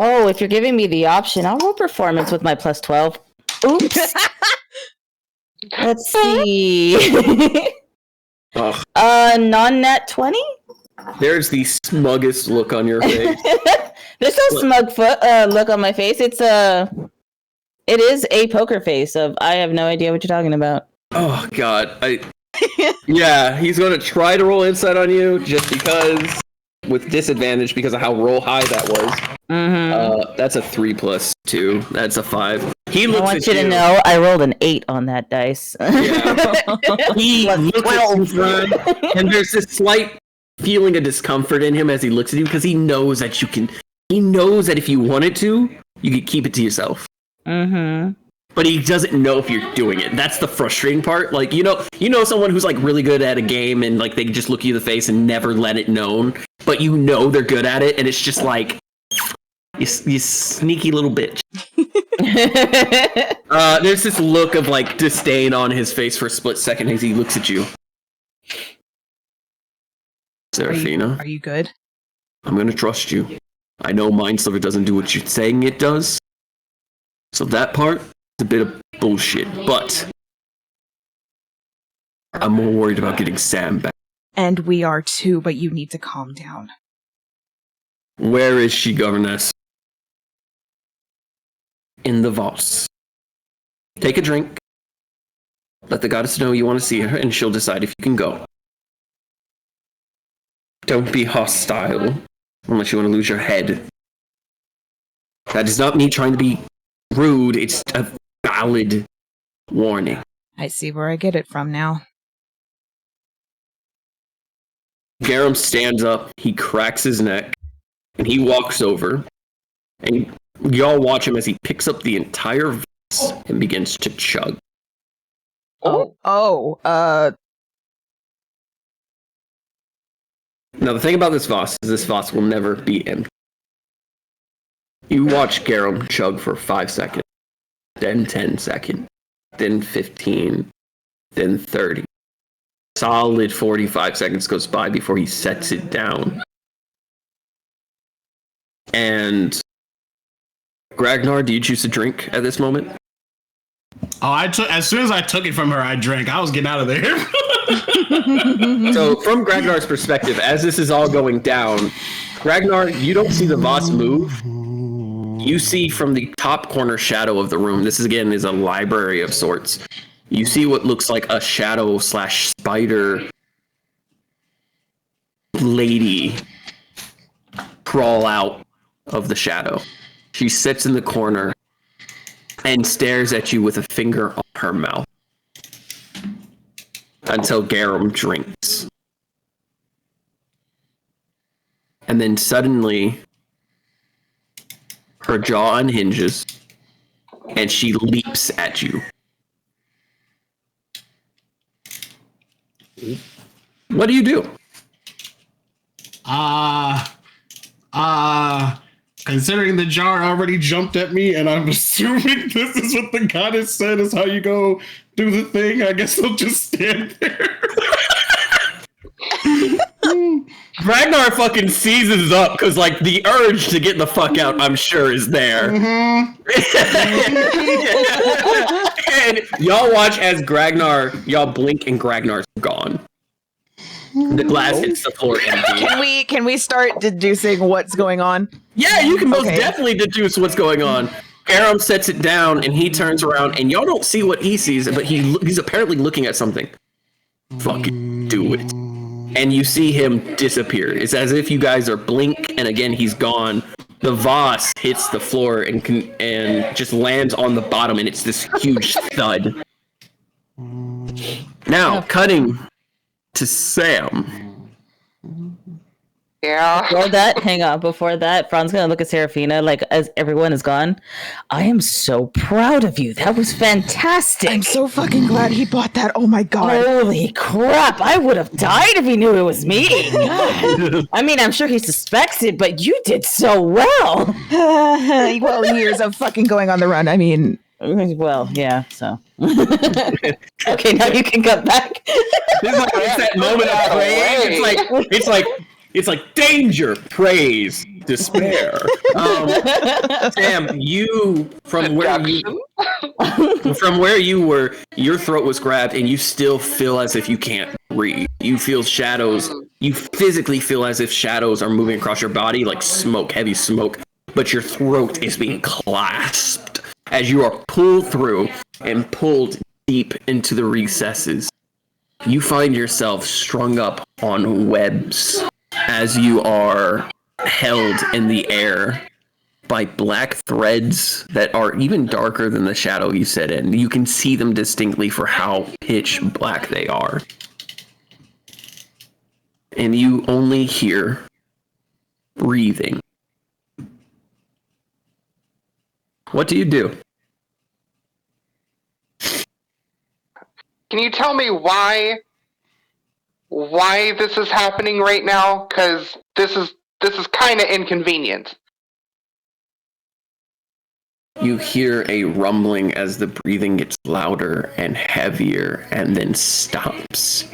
Oh, if you're giving me the option, I'll roll performance with my plus 12. Oops. Let's see. Ugh. Non-net 20? There's the smuggest look on your face. There's no smug look on my face. It is a poker face of I have no idea what you're talking about. Oh God, yeah, he's gonna try to roll insight on you just because, with disadvantage because of how roll high that was. Mm-hmm. That's a 3 plus 2. That's a 5. He looks I want at you to know I rolled an 8 on that dice. Yeah. He looks at you, Fran, and there's this slight feeling of discomfort in him as he looks at you because he knows that you can. He knows that if you wanted to, you could keep it to yourself. Mm-hmm. But he doesn't know if you're doing it. That's the frustrating part. Like, you know someone who's like really good at a game and like they just look you in the face and never let it known, but you know they're good at it, and it's just like you sneaky little bitch. There's this look of like disdain on his face for a split second as he looks at you. Seraphina, Are you good? I'm gonna trust you. I know Mind Sliver doesn't do what you're saying it does, so that part is a bit of bullshit, but I'm more worried about getting Sam back. And we are too, but you need to calm down. Where is she, Governess? In the Voss. Take a drink. Let the goddess know you want to see her, and she'll decide if you can go. Don't be hostile, unless you want to lose your head. That is not me trying to be rude, it's a valid warning. I see where I get it from now. Garum stands up, he cracks his neck, and he walks over, and y'all watch him as he picks up the entire vase and begins to chug. Now, the thing about this vase is this vase will never be empty. You watch Garum chug for 5 seconds, then 10 seconds, then 15, then 30. Solid 45 seconds goes by before he sets it down. And Ragnar, do you choose to drink at this moment? Oh, as soon as I took it from her, I drank. I was getting out of there. So, from Ragnar's perspective, as this is all going down, Ragnar, you don't see the vase move. You see from the top corner shadow of the room, this is a library of sorts. You see what looks like a shadow / spider lady crawl out of the shadow. She sits in the corner and stares at you with a finger on her mouth until Garum drinks. And then suddenly, her jaw unhinges and she leaps at you. What do you do? Considering the jar already jumped at me, and I'm assuming this is what the goddess said is how you go do the thing, I guess I'll just stand there. Ragnar fucking seizes up because, like, the urge to get the fuck out, I'm sure, is there. Mm-hmm. And y'all watch as y'all blink and Ragnar's gone. The glass hits the floor empty. Can we start deducing what's going on? Yeah, you can most definitely deduce what's going on. Aram sets it down and he turns around and y'all don't see what he sees, but he's apparently looking at something. Fucking do it. And you see him disappear. It's as if you guys are blink and again he's gone. The vase hits the floor and just lands on the bottom and it's this huge thud. Now, cutting to Sam. Yeah. Before that, Fran's gonna look at Serafina like as everyone is gone. I am so proud of you. That was fantastic. I'm so fucking glad he bought that. Oh my god. Holy crap. I would have died if he knew it was me. I mean, I'm sure he suspects it, but you did so well. Well, years of fucking going on the run. I mean, well, yeah, so. Okay, now you can come back. It's that moment of praise. It's like danger, praise, despair. Sam, you from where you were, your throat was grabbed, and you still feel as if you can't breathe. You feel shadows. You physically feel as if shadows are moving across your body, like smoke, heavy smoke. But your throat is being clasped as you are pulled through and pulled deep into the recesses. You find yourself strung up on webs as you are held in the air by black threads that are even darker than the shadow you sit in. You can see them distinctly for how pitch black they are. And you only hear breathing. What do you do? Can you tell me why this is happening right now? Because this is kind of inconvenient. You hear a rumbling as the breathing gets louder and heavier and then stops.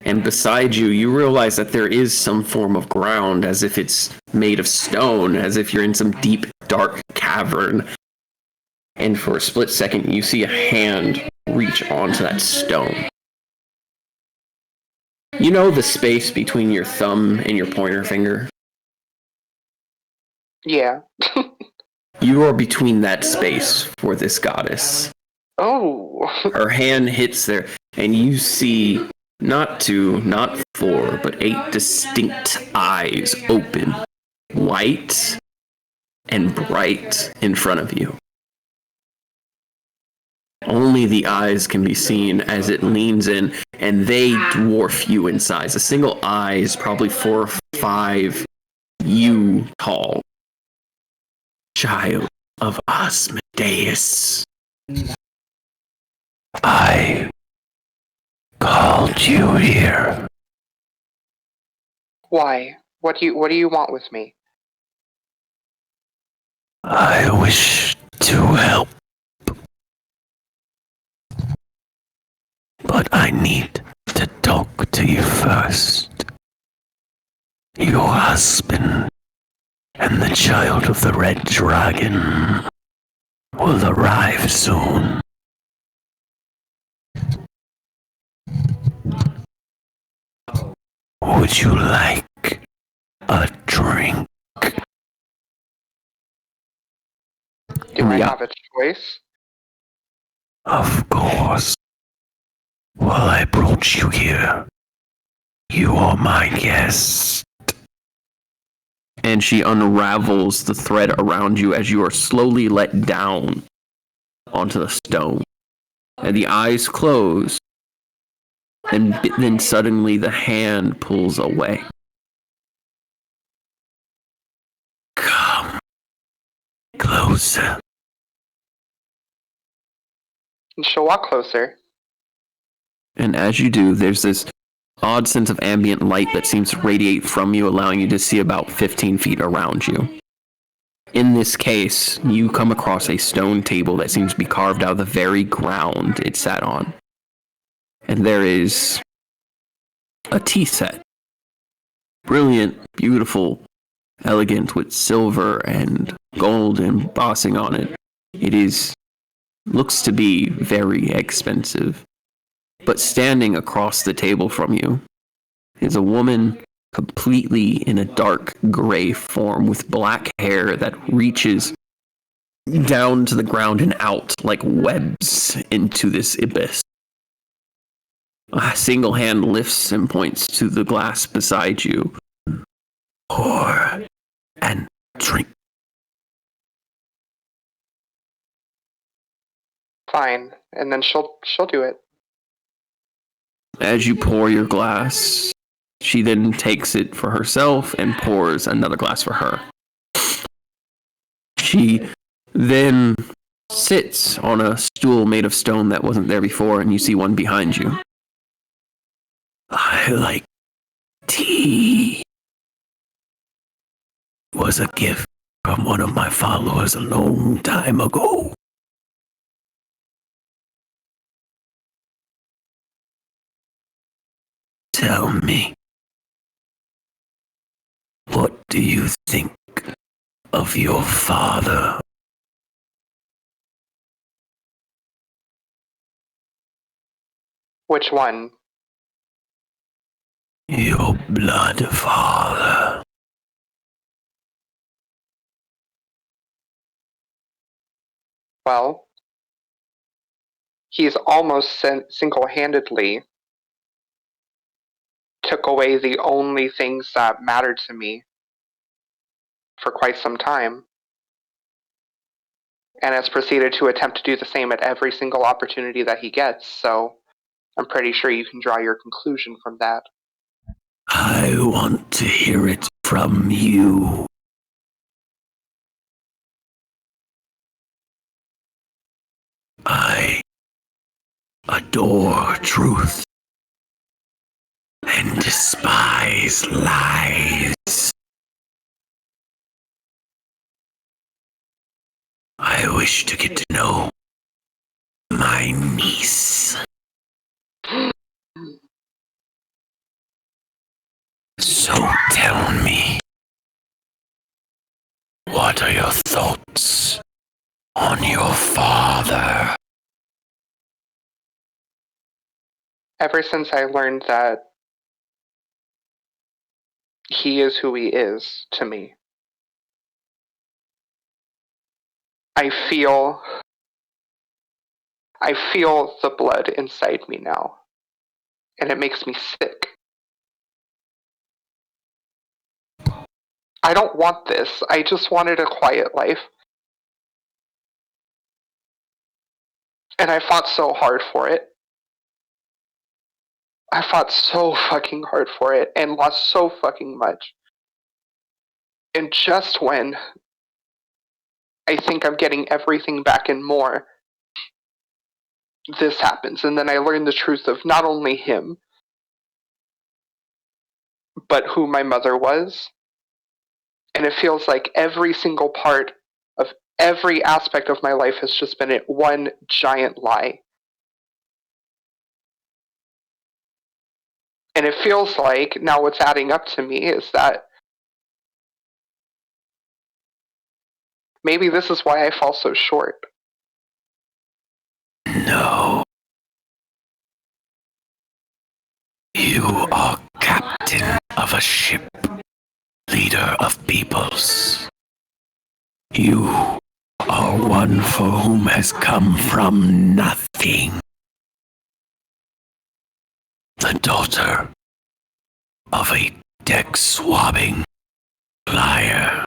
And beside you, you realize that there is some form of ground, as if it's made of stone, as if you're in some deep, dark cavern. And for a split second, you see a hand reach onto that stone. You know the space between your thumb and your pointer finger? Yeah. You are between that space for this goddess. Oh. Her hand hits there, and you see not 2, not 4, but 8 distinct eyes open, white and bright in front of you. Only the eyes can be seen as it leans in and they dwarf you in size. A single eye is probably 4 or 5 you tall. Child of Asmodeus, I called you here. Why? What do you want with me? I wish to help, but I need to talk to you first. Your husband and the child of the Red Dragon will arrive soon. Would you like a drink? Do I have a choice? Of course. Well, I brought you here. You are my guest. And she unravels the thread around you as you are slowly let down onto the stone. And the eyes close. And then suddenly the hand pulls away. Come closer. And she'll walk closer. And as you do, there's this odd sense of ambient light that seems to radiate from you, allowing you to see about 15 feet around you. In this case, you come across a stone table that seems to be carved out of the very ground it sat on. And there is a tea set. Brilliant, beautiful, elegant, with silver and gold embossing on it. Looks to be very expensive. But standing across the table from you is a woman completely in a dark gray form with black hair that reaches down to the ground and out like webs into this abyss. A single hand lifts and points to the glass beside you. Pour and drink. Fine. And then she'll do it. As you pour your glass, she then takes it for herself and pours another glass for her. She then sits on a stool made of stone that wasn't there before, and you see one behind you. I like tea. It was a gift from one of my followers a long time ago. Tell me, what do you think of your father? Which one? Your blood father. Well, he's almost single-handedly took away the only things that mattered to me for quite some time, and has proceeded to attempt to do the same at every single opportunity that he gets, so I'm pretty sure you can draw your conclusion from that. I want to hear it from you. I adore truth and despise lies. I wish to get to know my niece. So tell me, what are your thoughts on your father? Ever since I learned that he is who he is to me, I feel the blood inside me now, and it makes me sick. I don't want this. I just wanted a quiet life. And I fought so hard for it. I fought so fucking hard for it and lost so fucking much. And just when I think I'm getting everything back and more, this happens. And then I learn the truth of not only him, but who my mother was. And it feels like every single part of every aspect of my life has just been one giant lie. And it feels like now what's adding up to me is that maybe this is why I fall so short. No. You are captain of a ship, leader of peoples. You are one for whom has come from nothing. The daughter of a deck-swabbing liar.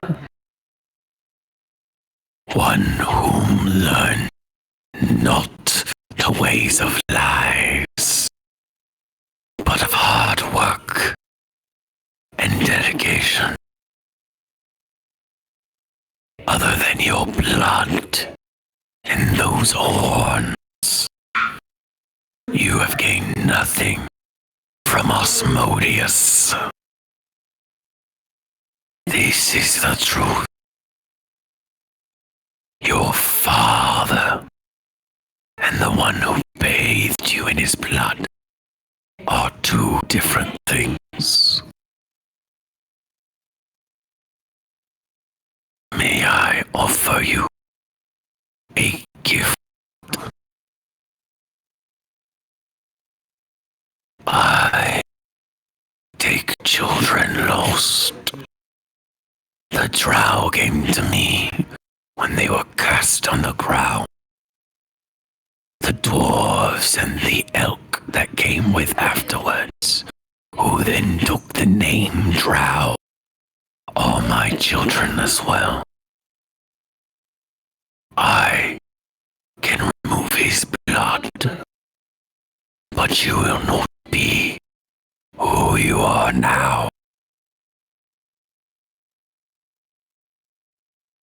One whom learned not the ways of lies, but of hard work and dedication. Other than your blood and those horns, you have gained nothing from Osmodius. This is the truth. Your father and the one who bathed you in his blood are two different things. May I offer you a gift? I take children lost. The drow came to me when they were cast on the ground. The dwarves and the elk that came with afterwards, who then took the name drow, are my children as well. I can remove his blood, but you will not be who you are now.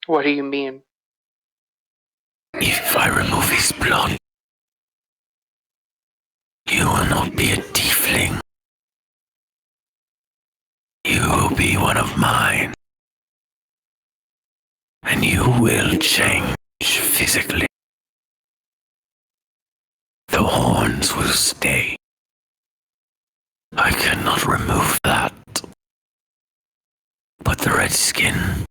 What do you mean? If I remove his blood, you will not be a tiefling. You will be one of mine. And you will change physically. The horns will stay. I cannot remove that. But the red skin,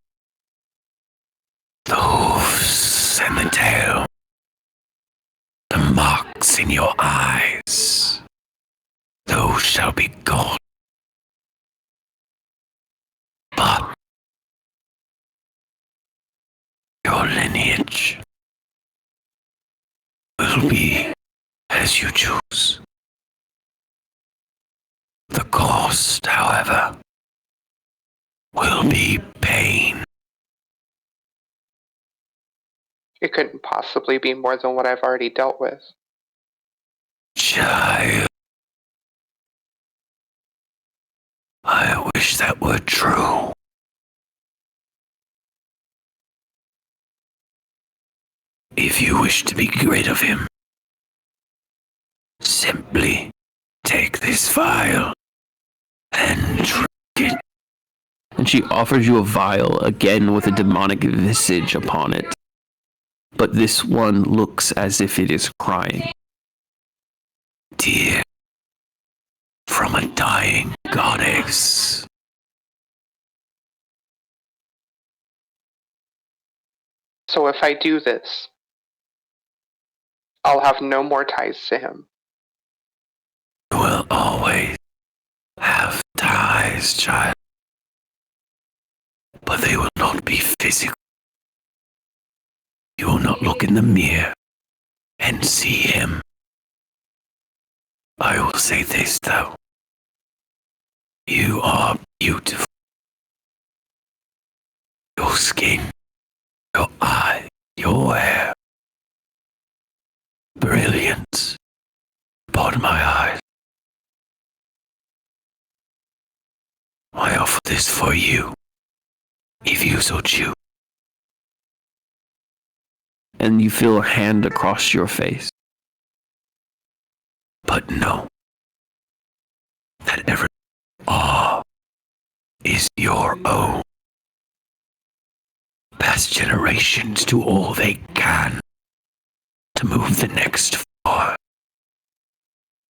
the hooves and the tail, the marks in your eyes, those shall be gone. But your lineage will be as you choose. The cost, however, will be pain. It couldn't possibly be more than what I've already dealt with. Child, I wish that were true. If you wish to be rid of him, simply take this vial and drink it. And she offers you a vial, again with a demonic visage upon it. But this one looks as if it is crying. Dear, from a dying goddess. So if I do this, I'll have no more ties to him. You will always have ties, child. But they will not be physical. You will not look in the mirror and see him. I will say this, though. You are beautiful. Your skin, your eye, your hair. Brilliant. Pardon my eyes. I offer this for you, if you so choose. And you feel a hand across your face. But know that every awe is your own. Past generations do all they can to move the next forward,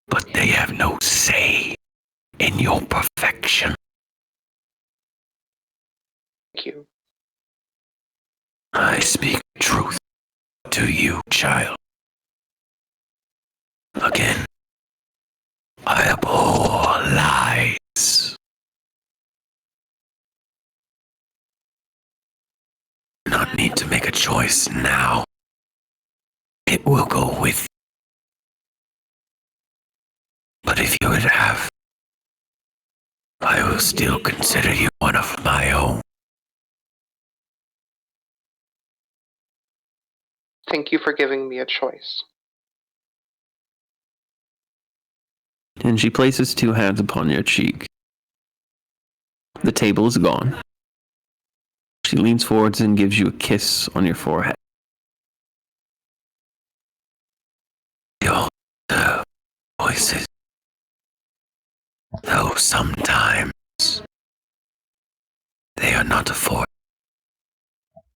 but they have no say in your perfection. Thank you. I speak truth to you, child. Again, I abhor lies. Not need to make a choice now. It will go with you. But if you would have, I will still consider you one of my own. Thank you for giving me a choice. And she places 2 hands upon your cheek. The table is gone. She leans forwards and gives you a kiss on your forehead. Your voices, though sometimes they are not afforded.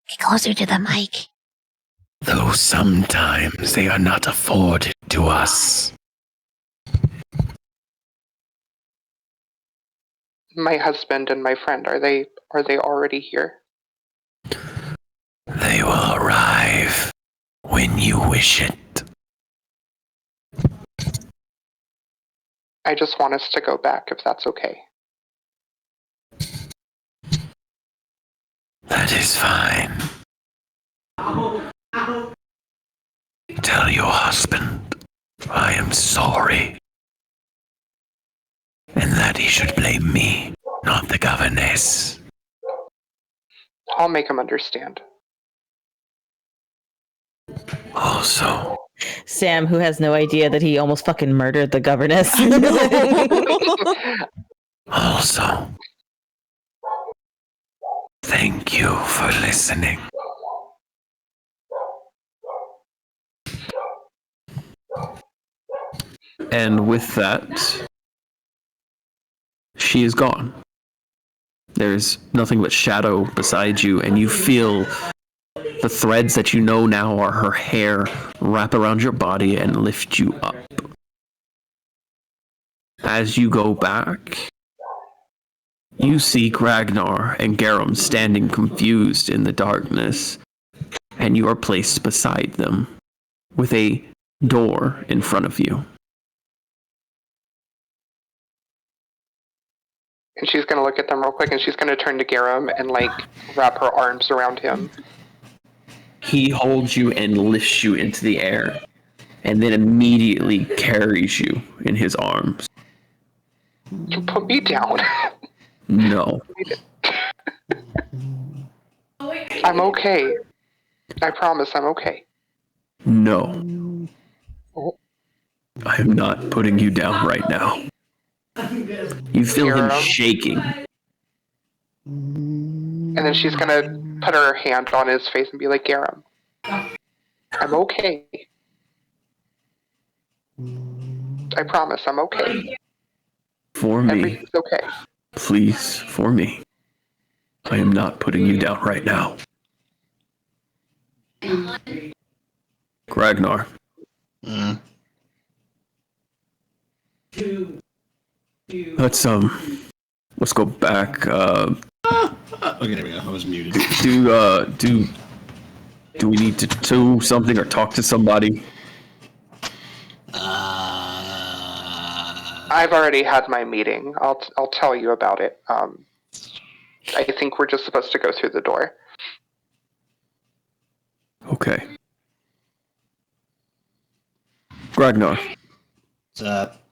Get closer to the mic. Though sometimes they are not afforded to us. My husband and my friend, are they already here? They will arrive when you wish it. I just want us to go back if that's okay. That is fine. Tell your husband I am sorry, and that he should blame me, not the governess. I'll make him understand. Also, Sam, who has no idea that he almost fucking murdered the governess. also, thank you for listening. And with that, she is gone. There's nothing but shadow beside you, and you feel the threads that you know now are her hair wrap around your body and lift you up. As you go back, you see Ragnar and Garum standing confused in the darkness, and you are placed beside them with a door in front of you. And she's gonna look at them real quick, and she's gonna turn to Garum and like wrap her arms around him. He holds you and lifts you into the air, and then immediately carries you in his arms. You put me down. No. I'm okay. I promise I'm okay. No. I am not putting you down right now. You feel him Garum. shaking. And then she's gonna put her hand on his face and be like, Garum, I'm okay. I promise I'm okay. For me. Everything's okay. Please, for me. I am not putting you down right now. Ragnar. Let's go back. Okay, there we go. I was muted. Do we need to do something or talk to somebody? I've already had my meeting. I'll tell you about it. I think we're just supposed to go through the door. Okay. Ragnar. What's up?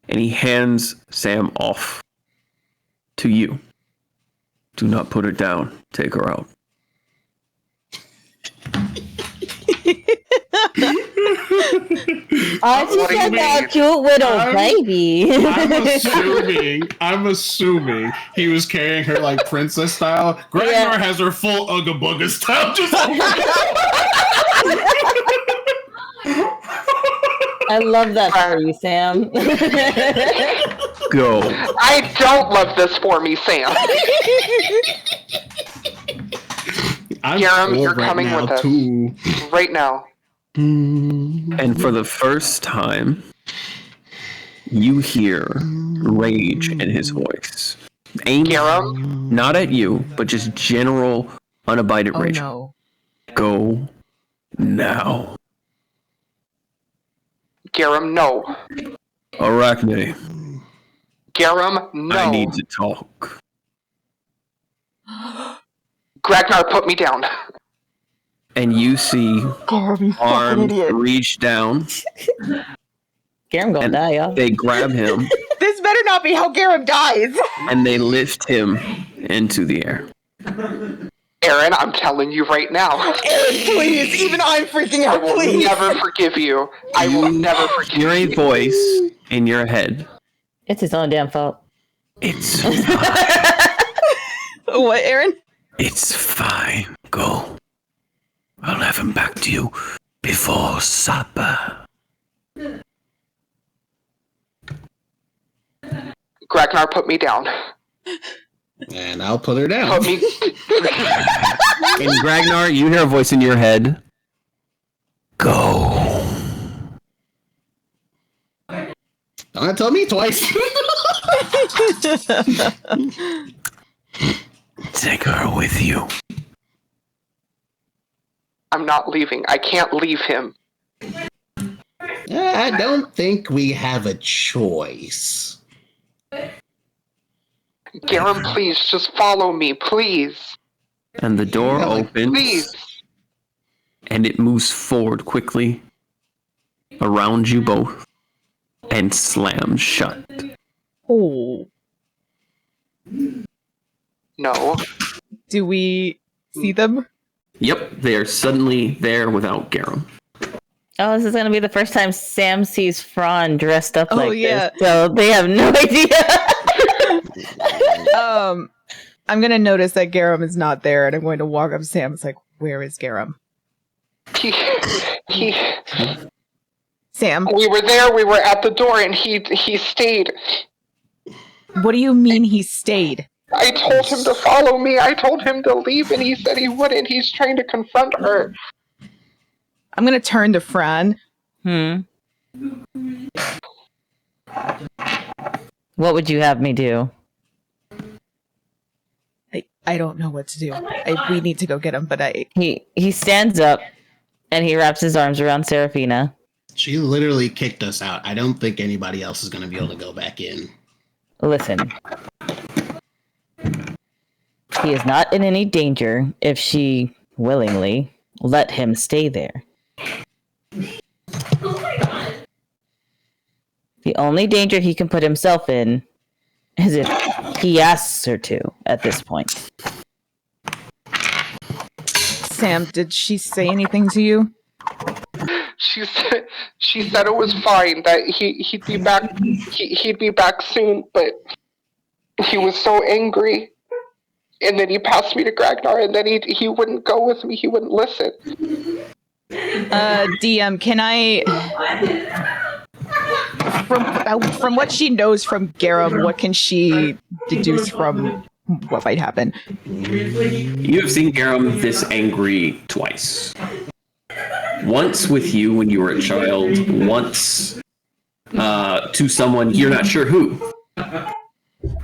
And he hands Sam off to you. Do not put her down. Take her out. Aren't you What do you said that mean? cute little I'm- baby? I'm assuming he was carrying her like princess style. Gragnar has her full Ugga Bugga style. Just I love that for you, Sam. Go. I don't love this for me, Sam. I'm Garum, full you're right coming now, with us. too. Right now. And for the first time, you hear rage in his voice. Aimed Garum, not at you, but just general unabated Oh rage. no. Go now. Garum, no. Arachne, Garum, no. I need to talk. Gragnar, put me down. And you see arms reach down Garum gonna and die, y'all. they grab him This better not be how Garum dies. and they lift him into the air. Aaron, I'm telling you right now. Aaron, please. Even I'm freaking I out. will Please. never forgive you. I will never forgive Hear a you. voice in your head. It's his own damn fault. It's What, Aaron? It's fine. Go. I'll have him back to you before supper. Gragnar, put me down. And I'll put her down. Put me. And Ragnar, you hear a voice in your head. Go. Don't tell me twice. Take her with you. I'm not leaving. I can't leave him. I don't think we have a choice. Garum, please, just follow me, please. And the door opens. Please. And it moves forward quickly around you both and slams shut. Oh. No. Do we see them? Yep, they are suddenly there without Garum. Oh, this is gonna be the first time Sam sees Fran dressed up like yeah. this. So they have no idea. I'm gonna notice that Garum is not there, and I'm going to walk up to Sam. It's like, where is Garum? He, Sam, we were there, we were at the door, and he stayed. what do you mean he stayed? I told him to follow me. I told him to leave, and he said he wouldn't. He's trying to confront her. I'm gonna turn to Fran. What would you have me do? I don't know what to do. We need to go get him, but He stands up and he wraps his arms around Seraphina. She literally kicked us out. I don't think anybody else is going to be able to go back in. Listen. He is not in any danger if she willingly let him stay there. The only danger he can put himself in is if he asks her to at this point. Sam, did she say anything to you? She said it was fine, that he'd be back. He'd be back soon, but he was so angry. And then he passed me to Gragnar, and then he wouldn't go with me. He wouldn't listen. DM, can I... From what she knows from Garum, what can she deduce from what might happen? You have seen Garum this angry twice. Once with you when you were a child, once to someone you're not sure who.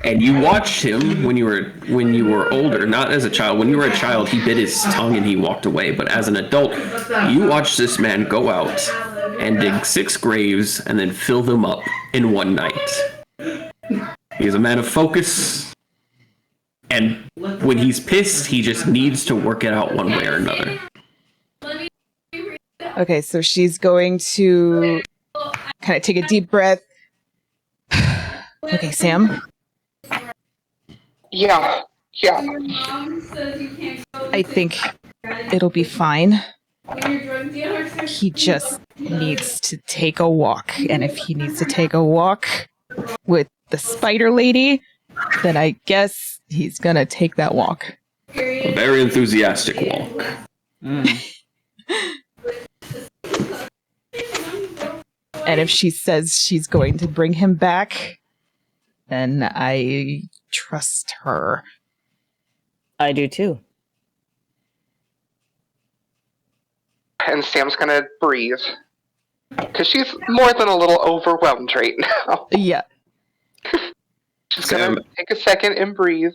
And you watched him when you were older, not as a child. When you were a child, he bit his tongue and he walked away. But as an adult, you watched this man go out and dig 6 graves and then fill them up in one night. He's a man of focus. And when he's pissed, he just needs to work it out one way or another. Okay, so she's going to kind of take a deep breath. Okay, Sam? Yeah. I think it'll be fine. He just needs to take a walk. And if he needs to take a walk with the spider lady, then I guess he's gonna take that walk. A very enthusiastic walk. And if she says she's going to bring him back, then I trust her. I do too. And Sam's gonna breathe. Because she's more than a little overwhelmed right now. Yeah. She's Sam, gonna take a second and breathe.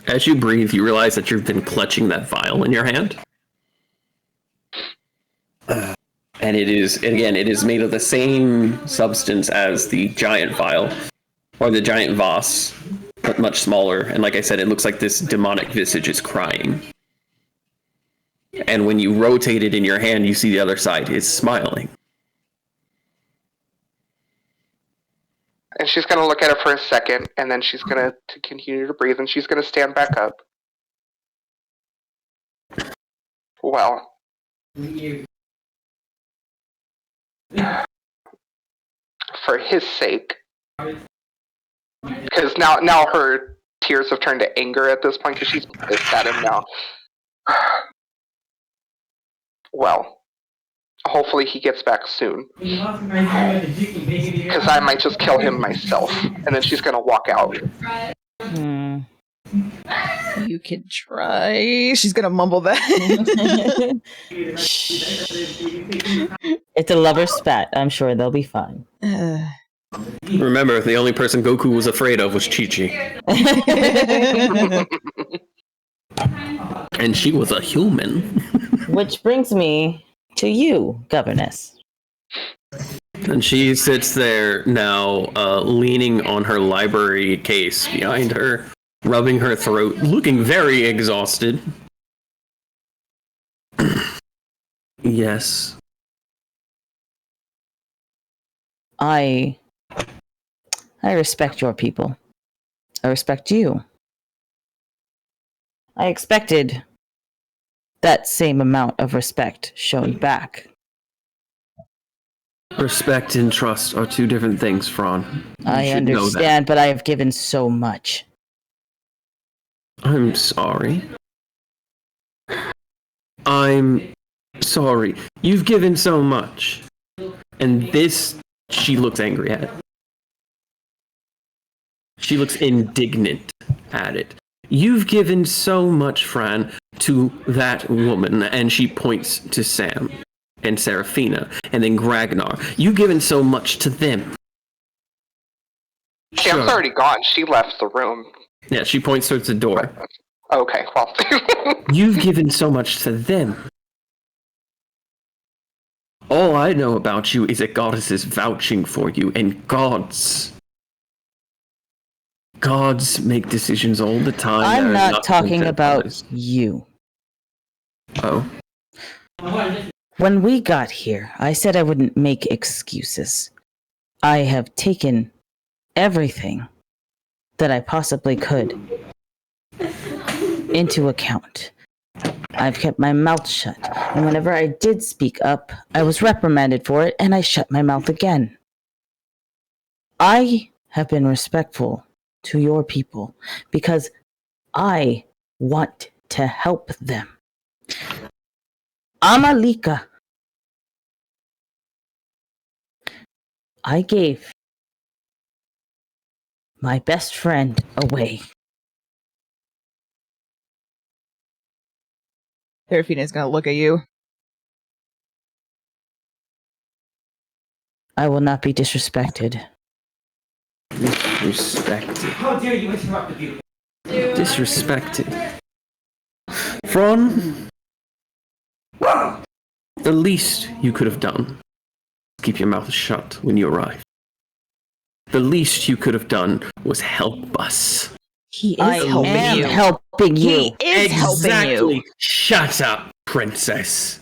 as you breathe, you realize that you've been clutching that vial in your hand. And it is made of the same substance as the giant vial, or the giant vase, but much smaller. And like I said, it looks like this demonic visage is crying. And when you rotate it in your hand, you see the other side is smiling. And she's gonna look at it for a second, and then she's gonna continue to breathe, and she's gonna stand back up. Well. For his sake. Because now her tears have turned to anger at this point, because she's pissed at him now. Well, hopefully he gets back soon. Because I might just kill him myself. And then she's gonna walk out. You can try. She's gonna mumble that. It's a lover spat. I'm sure they'll be fine. Remember, the only person Goku was afraid of was Chi-Chi. And she was a human. Which brings me to you, governess. And she sits there now, leaning on her library case behind her, rubbing her throat, looking very exhausted. Yes. I respect your people. I respect you. I expected that same amount of respect shown back. Respect and trust are two different things, Fran. I understand, but I have given so much. I'm sorry. I'm sorry. You've given so much. And this, she looks angry at it. She looks indignant at it. You've given so much, Fran, to that woman. And she points to Sam and Seraphina and then Gragnar. You've given so much to them. Sam's already gone. She left the room. Yeah, she points towards the door. Okay, well. You've given so much to them. All I know about you is that goddess is vouching for you, and gods make decisions all the time. I'm not talking about you. Oh. When we got here, I said I wouldn't make excuses. I have taken everything that I possibly could into account. I've kept my mouth shut, and whenever I did speak up, I was reprimanded for it, and I shut my mouth again. I have been respectful to your people because I want to help them. Amalika. I gave my best friend away. Seraphina's gonna look at you. I will not be disrespected. Disrespected. How dare you interrupt the view? Disrespected. Fran, the least you could have done was keep your mouth shut when you arrived. The least you could have done was help us. He is helping you. Helping you. He is helping you. Shut up, princess.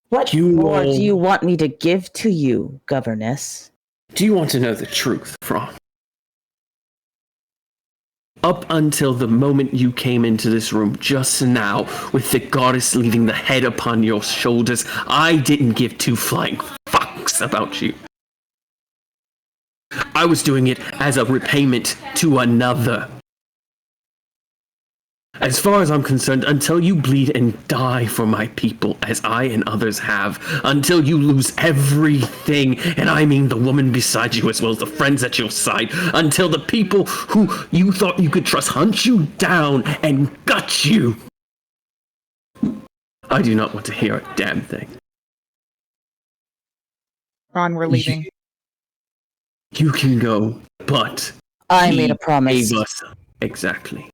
What more do you want me to give to you, governess? Do you want to know the truth, Fran? up until the moment you came into this room just now, with the goddess leaving the head upon your shoulders, I didn't give two flying fucks about you. I was doing it as a repayment to another. As far as I'm concerned, until you bleed and die for my people, as I and others have, until you lose everything, and I mean the woman beside you as well as the friends at your side, until the people who you thought you could trust hunt you down and gut you, I do not want to hear a damn thing. Ron, we're leaving. You can go, but I he made a promise. gave us exactly.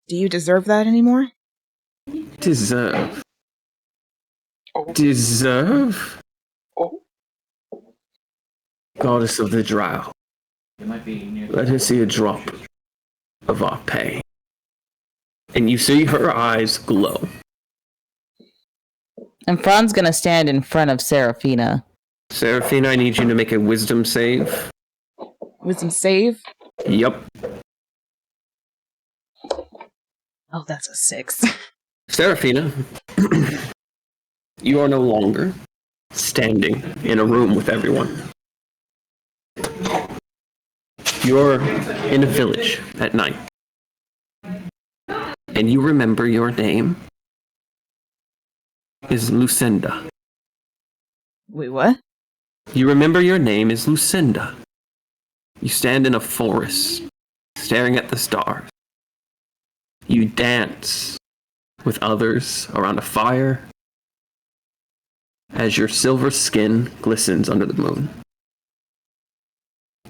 Do you deserve that anymore? Deserve. Oh. Deserve? Oh. Goddess of the Drow. Let her see a drop of our pay. And you see her eyes glow. And Fran's gonna stand in front of Seraphina. Seraphina, I need you to make a wisdom save. Wisdom save? Yup. Oh, that's a 6. Seraphina, you are no longer standing in a room with everyone. You're in a village at night. And you remember your name is Lucinda. Wait, what? You remember your name is Lucinda. You stand in a forest, staring at the stars. You dance with others around a fire as your silver skin glistens under the moon.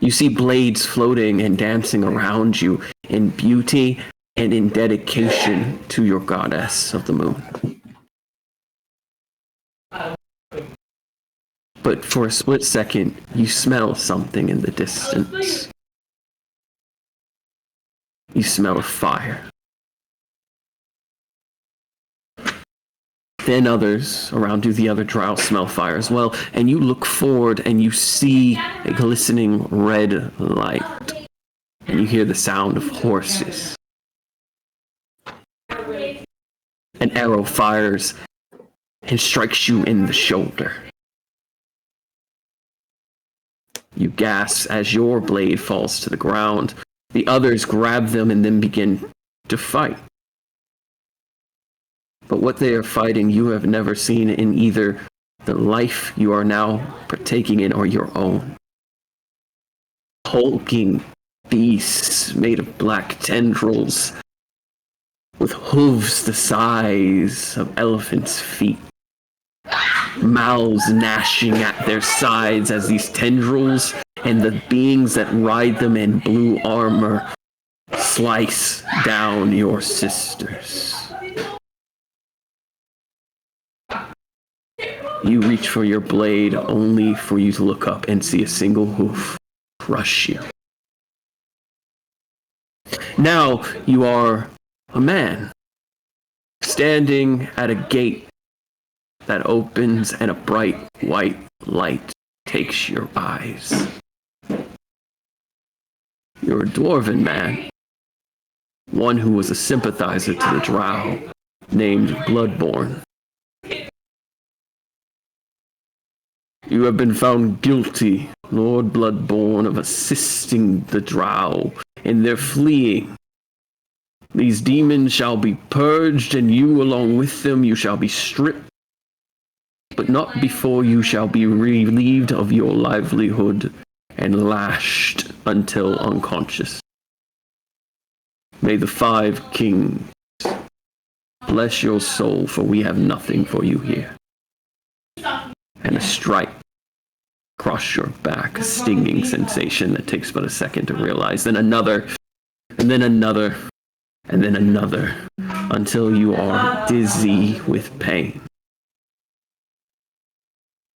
You see blades floating and dancing around you in beauty and in dedication to your goddess of the moon. But for a split second, you smell something in the distance. You smell a fire. Then others around you, the other drow, smell fire as well, and you look forward and you see a glistening red light, and you hear the sound of horses. An arrow fires and strikes you in the shoulder. You gasp as your blade falls to the ground. The others grab them and then begin to fight. But what they are fighting, you have never seen in either the life you are now partaking in or your own. Hulking beasts made of black tendrils, with hooves the size of elephants' feet. Mouths gnashing at their sides as these tendrils and the beings that ride them in blue armor slice down your sisters. You reach for your blade only for you to look up and see a single hoof crush you. Now you are a man, standing at a gate that opens and a bright white light takes your eyes. You're a dwarven man, one who was a sympathizer to the Drow, named Bloodborne. You have been found guilty, Lord Bloodborne, of assisting the Drow in their fleeing. These demons shall be purged, and you along with them, you shall be stripped, but not before you shall be relieved of your livelihood and lashed until unconscious. May the 5 kings bless your soul, for we have nothing for you here. And a strike across your back, a stinging sensation that takes but a second to realize, then another, and then another, and then another, until you are dizzy with pain.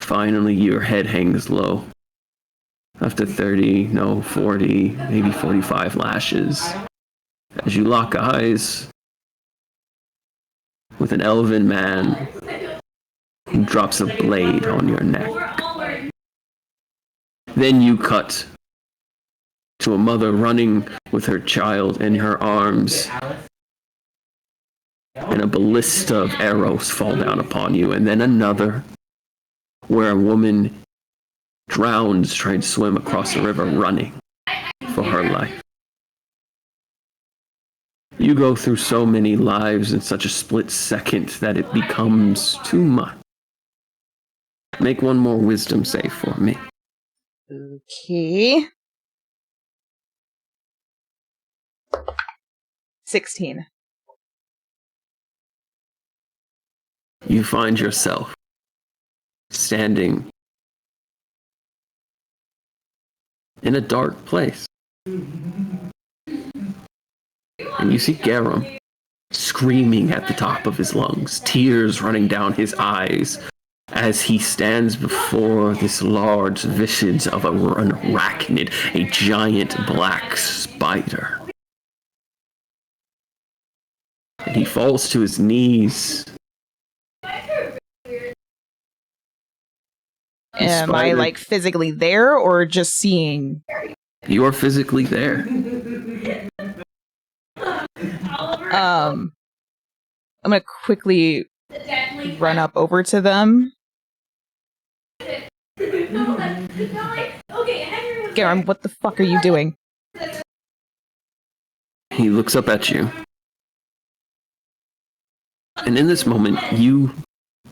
Finally, your head hangs low. After 30, no, 40, maybe 45 lashes, as you lock eyes with an elven man who drops a blade on your neck. Then you cut to a mother running with her child in her arms, and a ballista of arrows fall down upon you, and then another, where a woman drowns trying to swim across the river running for her life. You go through so many lives in such a split second that it becomes too much. Make one more wisdom save for me. Okay. 16. You find yourself standing in a dark place. And you see Garum screaming at the top of his lungs, tears running down his eyes as he stands before this large visage of an arachnid, a giant black spider. And he falls to his knees. Am I like physically there or just seeing? You are physically there. I'm gonna quickly run up over to them. Garum, what the fuck are you doing? He looks up at you. And in this moment, you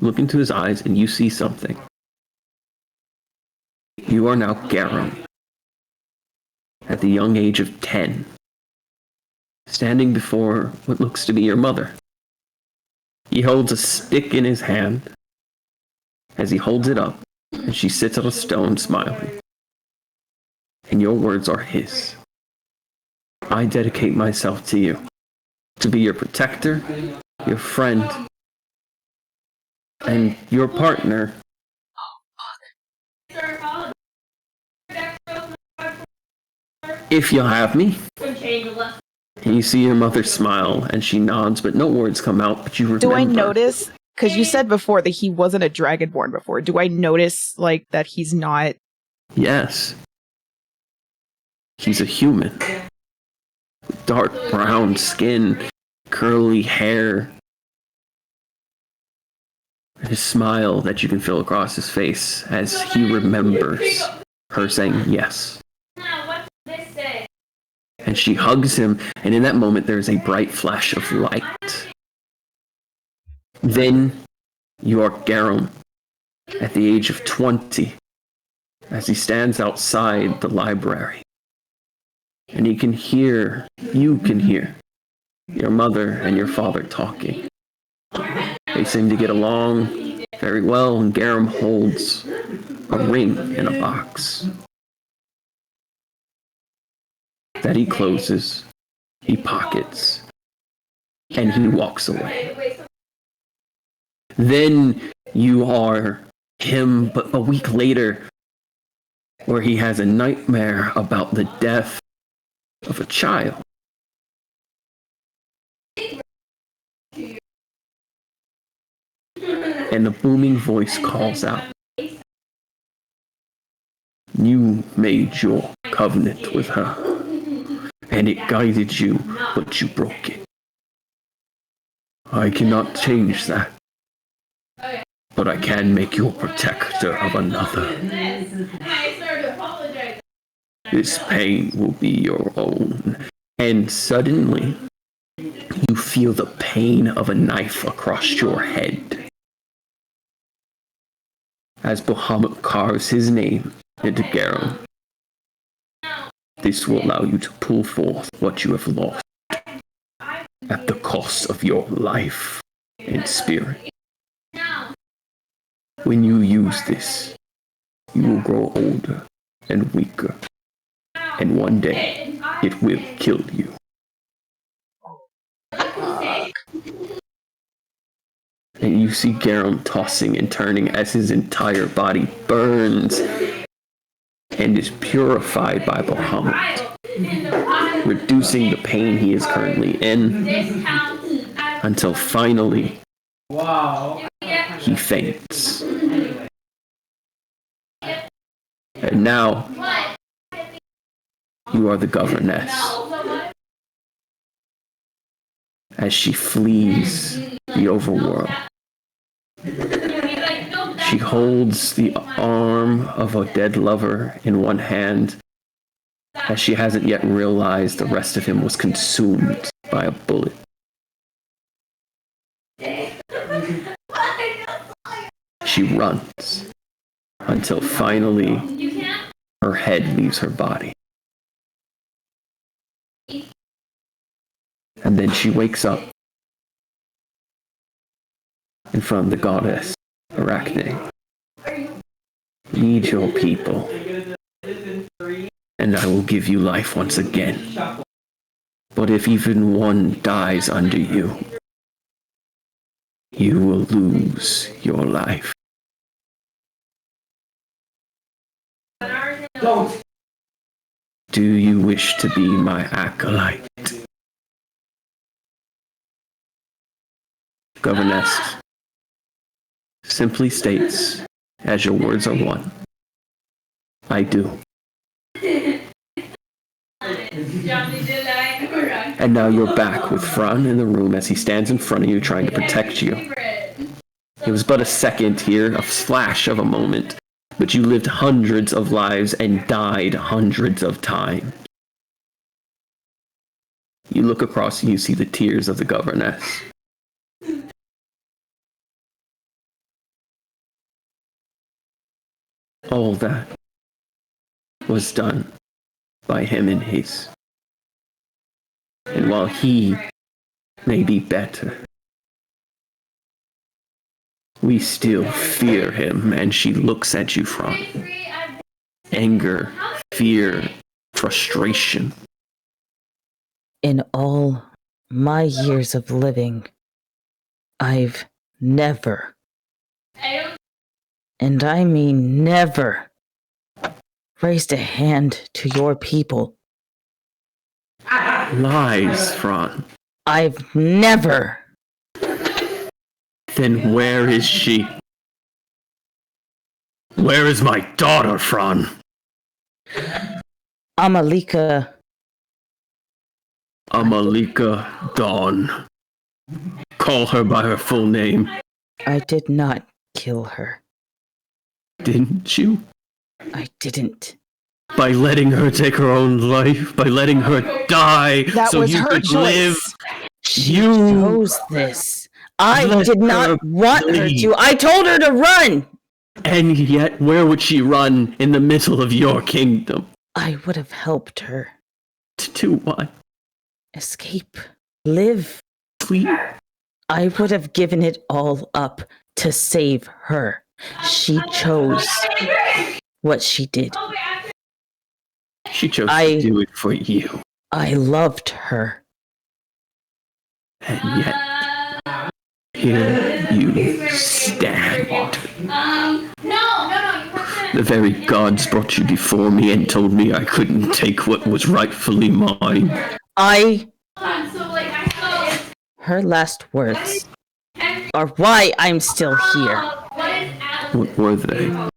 look into his eyes and you see something. You are now Garum, at the young age of 10, standing before what looks to be your mother. He holds a stick in his hand. As he holds it up, and she sits on a stone smiling. And your words are his. I dedicate myself to you, to be your protector, your friend, and your partner. If you'll have me. And you see your mother smile, and she nods, but no words come out, but you remember. Do I notice, because you said before that he wasn't a dragonborn before, do I notice, like, that he's not? Yes. He's a human. Dark brown skin, curly hair, and a smile that you can feel across his face as he remembers her saying yes. And she hugs him, and in that moment there is a bright flash of light. Then you are Garum, at the age of 20, as he stands outside the library. And you can hear your mother and your father talking. They seem to get along very well, and Garum holds a ring in a box that he closes, he pockets, and he walks away. Then you are him, but a week later, where he has a nightmare about the death of a child. And the booming voice calls out, "You made your covenant with her, and it guided you, but you broke it. I cannot change that, but I can make you a protector of another. This pain will be your own." And suddenly, you feel the pain of a knife across your head, as Bahamut carves his name into Garum. This will allow you to pull forth what you have lost at the cost of your life and spirit. When you use this, you will grow older and weaker, and one day it will kill you. And you see Garum tossing and turning as his entire body burns and is purified by Bahamut, reducing the pain he is currently in until finally he faints. And now You are the governess. As she flees the overworld, she holds the arm of a dead lover in one hand, as she hasn't yet realized the rest of him was consumed by a bullet. She runs until finally her head leaves her body. And then she wakes up in front of the goddess Arachne. Lead your people, and I will give you life once again. But if even one dies under you, you will lose your life. Do you wish to be my acolyte? Governess simply states, as your words are one, I do. And now you're back with Fran in the room as he stands in front of you trying to protect you. It was but a second here, a flash of a moment, but you lived hundreds of lives and died hundreds of times. You look across and you see the tears of the governess. All that was done by him and his. And while he may be better, we still fear him. And she looks at you from anger, fear, frustration. In all my years of living, I've never, and I mean never, raised a hand to your people. Lies, Fran. I've never. Then where is she? Where is my daughter, Fran? Amalika. Amalika Dawn. Call her by her full name. I did not kill her. Didn't you? I didn't. By letting her take her own life, by letting her die, That so was you her could choice. live. She You chose this. I let did her not want her bleed. to. I told her to run. And yet, where would she run in the middle of your kingdom? I would have helped her To do what? escape, live. Please? I would have given it all up to save her. She chose what she did. She chose I- to do it for you. I loved her. And yet, here you stand. The very gods brought you before me and told me I couldn't take what was rightfully mine. Her last words are why I'm still here. What were they?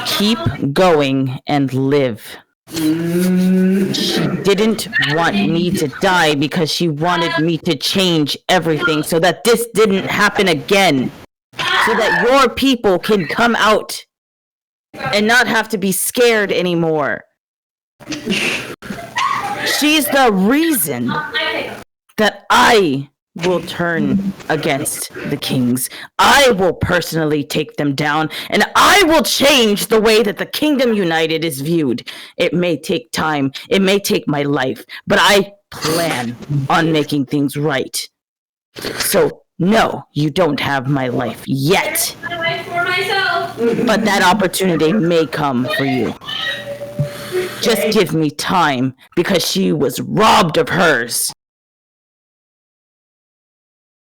Keep going and live. She didn't want me to die because she wanted me to change everything so that this didn't happen again. So that your people can come out and not have to be scared anymore. She's the reason that I will turn against the kings. I will personally take them down, and I will change the way that the Kingdom United is viewed. It may take time, it may take my life, but I plan on making things right. So, no, you don't have my life yet. But that opportunity may come for you. Just give me time, because she was robbed of hers.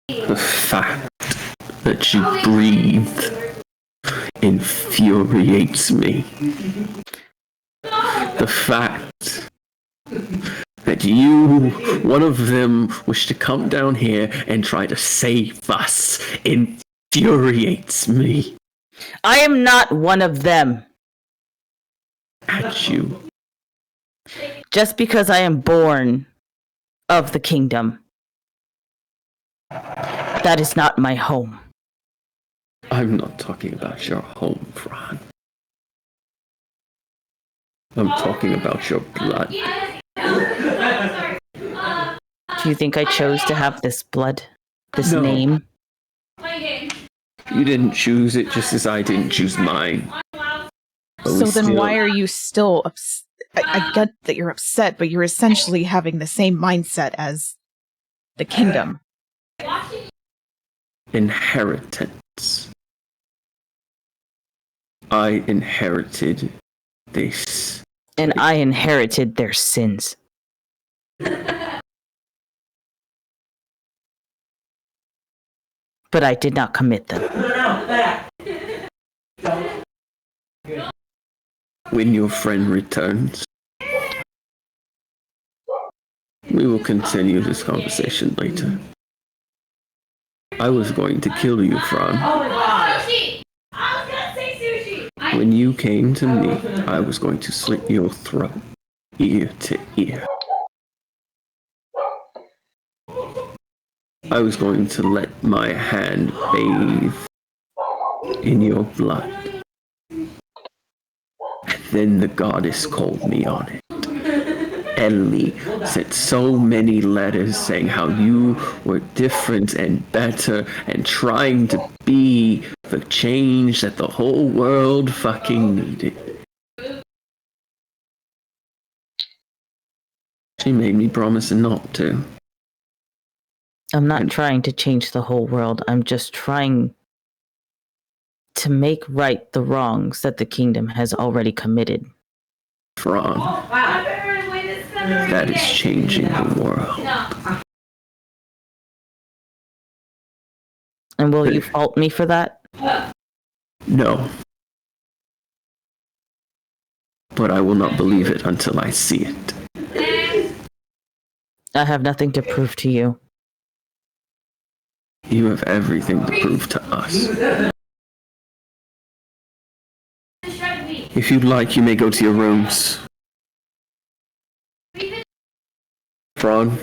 The fact that she breathed infuriates me. The fact that you, one of them, wish to come down here and try to save us infuriates me. I am not one of them. At you. Just because I am born of the kingdom, that is not my home. I'm not talking about your home, Fran. I'm talking about your blood. Do you think I chose to have this blood? This No. name? You didn't choose it just as I didn't choose mine. So then why are you still upset? I get that you're upset, but you're essentially having the same mindset as the kingdom. Inheritance. I inherited this. And I inherited their sins. But I did not commit them. When your friend returns, we will continue this conversation later. I was going to kill you, Fran. When you came to me, I was going to slit your throat, ear to ear. I was going to let my hand bathe in your blood. And then the goddess called me on it. Ellie sent so many letters saying how you were different and better and trying to be the change that the whole world fucking needed. She made me promise not to. I'm not trying to change the whole world. I'm just trying to make right the wrongs that the kingdom has already committed. Fran, that is changing the world. And will you fault me for that? No. But I will not believe it until I see it. I have nothing to prove to you. You have everything to prove to us. If you'd like, you may go to your rooms. Fran?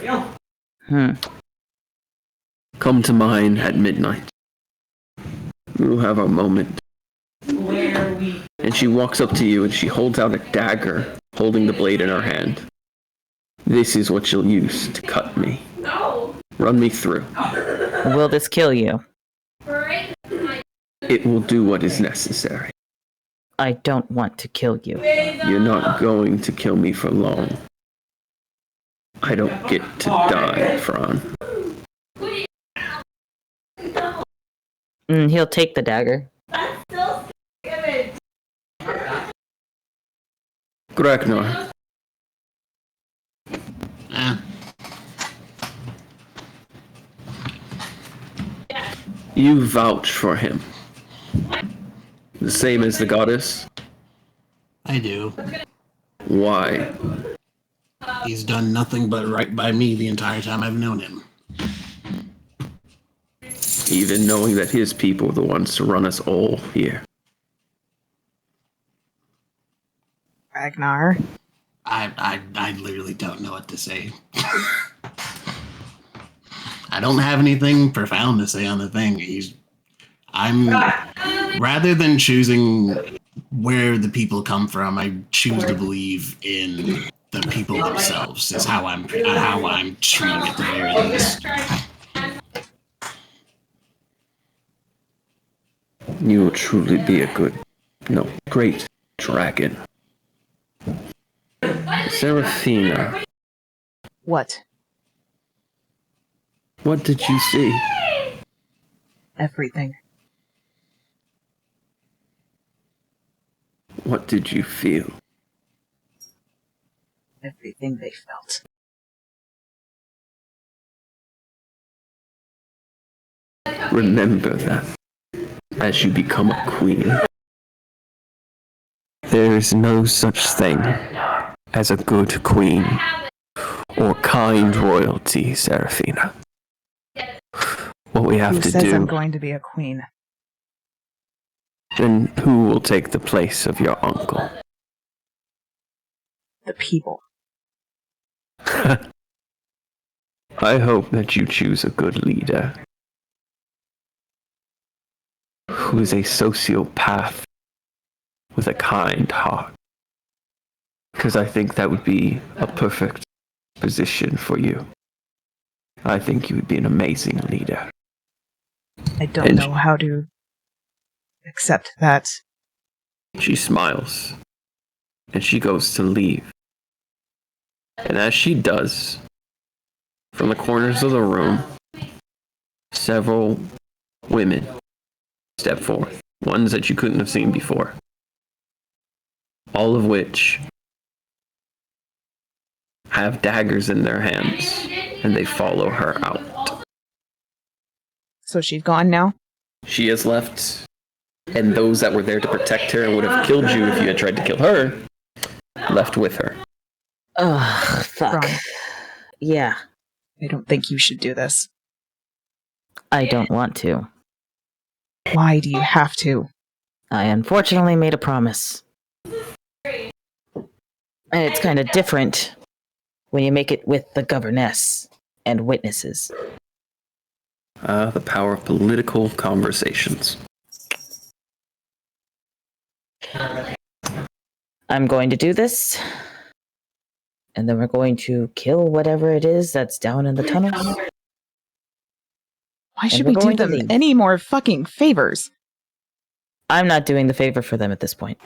Come to mine at midnight. We will have our moment. And she walks up to you and she holds out a dagger, holding the blade in her hand. This is what you'll use to cut me. Run me through. Will this kill you? It will do what is necessary. I don't want to kill you. You're not going to kill me for long. I don't get to die, Fran. He'll take the dagger. Gregnar. You vouch for him. The same as the goddess? I do. Why? He's done nothing but right by me the entire time I've known him. Even knowing that his people are the ones to run us all here. Ragnar. I literally don't know what to say. I don't have anything profound to say on the thing. Rather than choosing where the people come from, I choose to believe in the people themselves. Is how I'm treating it the very least. You will truly be a great dragon. Seraphina, What? what did you see? Everything. What did you feel? Everything they felt. Remember that as you become a queen. There is no such thing as a good queen or kind royalty, Seraphina. What we have Who to says do, I'm going to be a queen? then who will take the place of your uncle? the people. I hope that you choose a good leader who is a sociopath with a kind heart. Because I think that would be a perfect position for you. I think you would be an amazing leader. I don't know how to accept that. She smiles, and she goes to leave. And as she does, from the corners of the room, several women step forth, ones that you couldn't have seen before. All of which have daggers in their hands, and they follow her out. So she's gone now? She has left, and those that were there to protect her and would have killed you if you had tried to kill her, left with her. Ugh, fuck. Ron. Yeah, I don't think you should do this. I don't want to. Why do you have to? I unfortunately made a promise. And it's kind of different when you make it with the governess and witnesses. The power of political conversations. I'm going to do this, and then we're going to kill whatever it is that's down in the tunnels. Why should we're we do going to them leave. any more fucking favors? I'm not doing the favor for them at this point.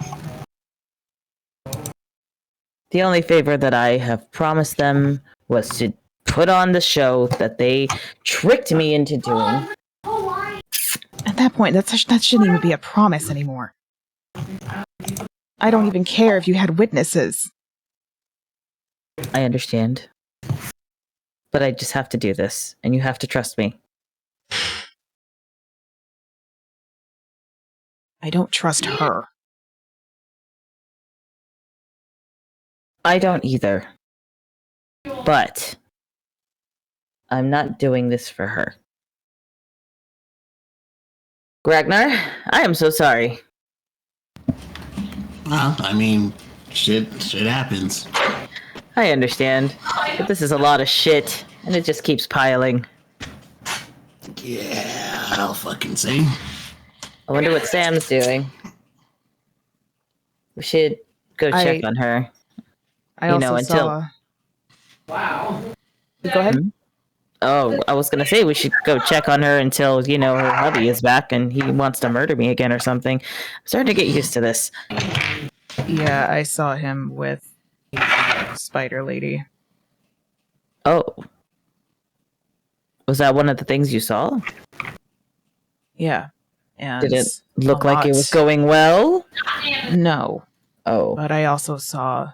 The only favor that I have promised them was to put on the show that they tricked me into doing. At that point, that shouldn't even be a promise anymore. I don't even care if you had witnesses. I understand. But I just have to do this, and you have to trust me. I don't trust her. I don't either. But I'm not doing this for her. Ragnar, I am so sorry. Well, I mean, shit happens. I understand. But this is a lot of shit, and it just keeps piling. Yeah, I'll fucking see. I wonder what Sam's doing. We should go check on her. I You also know, until- saw... Wow. Go ahead. Oh, I was gonna say we should go check on her until, you know, her hubby is back and he wants to murder me again or something. I'm starting to get used to this. Yeah, I saw him with Spider Lady. Oh. Was that one of the things you saw? Yeah. And Did it look a like it lot. was going well? No, Oh. but I also saw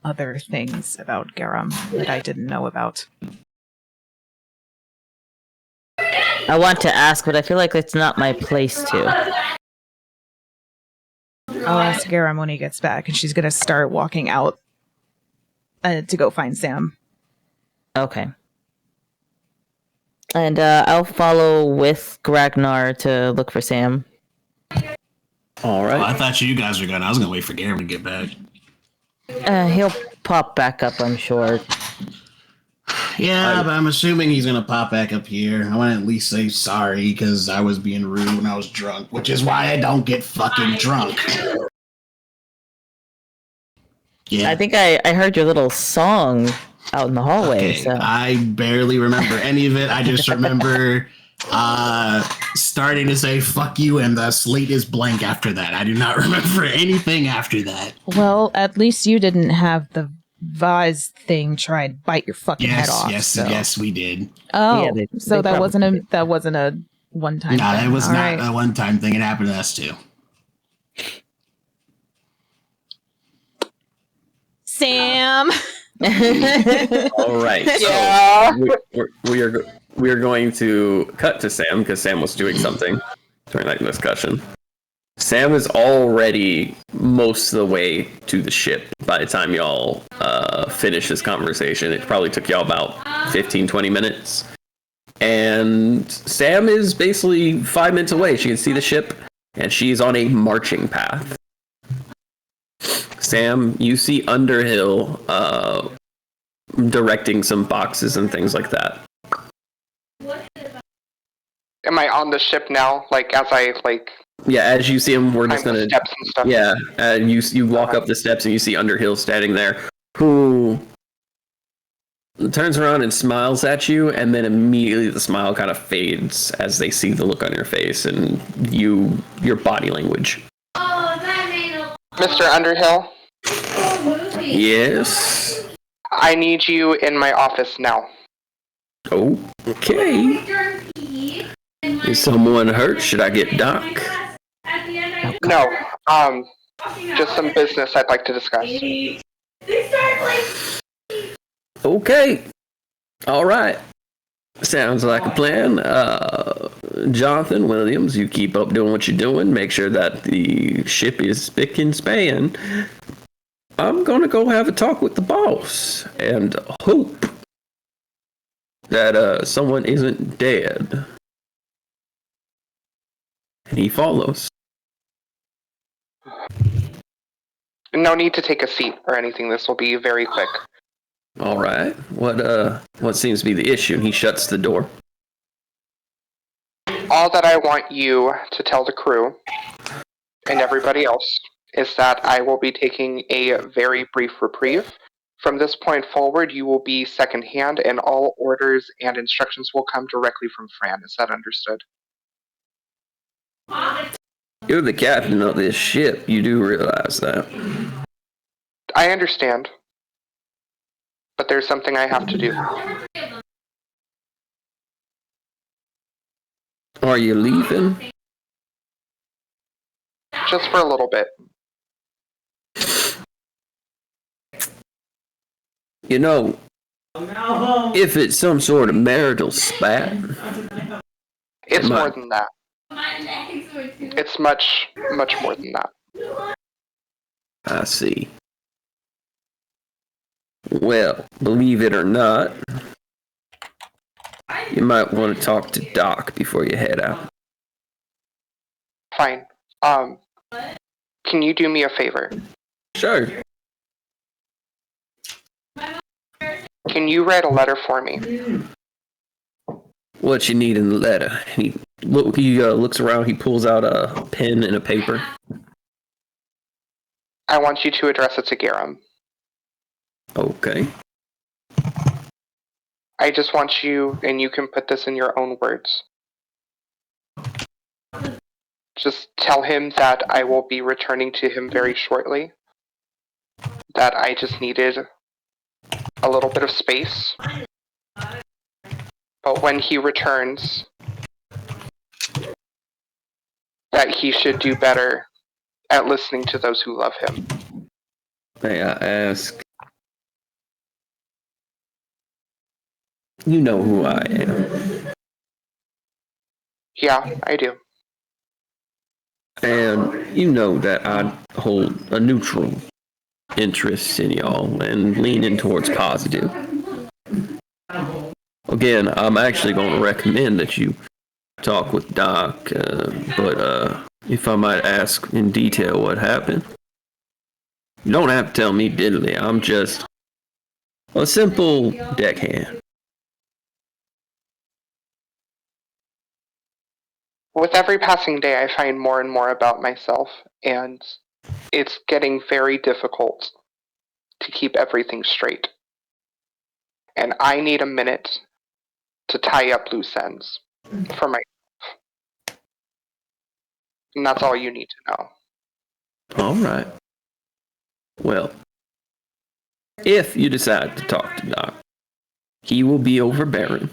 other things about Garam that I didn't know about. I want to ask, but I feel like it's not my place to. I'll ask Garam when he gets back, and she's gonna start walking out to go find Sam. Okay. And I'll follow with Ragnar to look for Sam. All right. Oh, I thought you guys were gonna. I was gonna wait for Garen to get back. He'll pop back up, I'm sure. Yeah, but I'm assuming he's gonna pop back up here. I want to at least say sorry because I was being rude when I was drunk, which is why I don't get fucking drunk. Yeah, I think I heard your little song out in the hallway. okay. So. I barely remember any of it. I just remember starting to say "fuck you" and the slate is blank after that. I do not remember anything after that. Well, at least you didn't have the vase thing try and bite your fucking head off. Yes, we did. Oh, Yeah, so they that wasn't probably a one time. No, that was All not right. a one-time thing. It happened to us too. Sam. All right. Yeah. So we are going to cut to Sam because Sam was doing something during that discussion. Sam is already most of the way to the ship by the time y'all finish this conversation. It probably took y'all about 15-20 minutes. And Sam is basically 5 minutes away. She can see the ship, and she's on a marching path. Sam, you see Underhill directing some boxes and things like that. Am I on the ship now? Like, as I, like... Yeah, as you see him, we're just climb the gonna... steps and stuff? Yeah, and you walk up the steps and you see Underhill standing there, who turns around and smiles at you, and then immediately the smile kind of fades as they see the look on your face and your body language. Mr. Underhill? Yes? I need you in my office now. Okay. Is someone hurt? Should I get Doc? No, just some business I'd like to discuss. Okay. All right. Sounds like a plan. Jonathan Williams, you keep up doing what you're doing. Make sure that the ship is spick and span. I'm gonna go have a talk with the boss and hope that someone isn't dead. And he follows. No need to take a seat or anything. This will be very quick. All right. What seems to be the issue? And he shuts the door. All that I want you to tell the crew and everybody else is that I will be taking a very brief reprieve. From this point forward, you will be secondhand, and all orders and instructions will come directly from Fran. Is that understood? You're the captain of this ship. You do realize that. I understand. But there's something I have to do. Are you leaving? Just for a little bit. You know, if it's some sort of marital spat... It's more than that. It's much, much more than that. I see. Well, believe it or not, you might want to talk to Doc before you head out. Fine. Can you do me a favor? Sure. Can you write a letter for me? What you need in the letter? He looks around, he pulls out a pen and a paper. I want you to address it to Garum. Okay. I just want you, and you can put this in your own words. Just tell him that I will be returning to him very shortly. That I just needed a little bit of space. But when he returns, that he should do better at listening to those who love him. May I ask? You know who I am. Yeah, I do. And you know that I hold a neutral interest in y'all and leaning towards positive. Again, I'm actually going to recommend that you talk with Doc, but if I might ask in detail what happened, you don't have to tell me diddly. I'm just a simple deckhand. With every passing day, I find more and more about myself, and it's getting very difficult to keep everything straight. And I need a minute to tie up loose ends for myself. And that's all you need to know. All right. Well, if you decide to talk to Doc, he will be overbearing.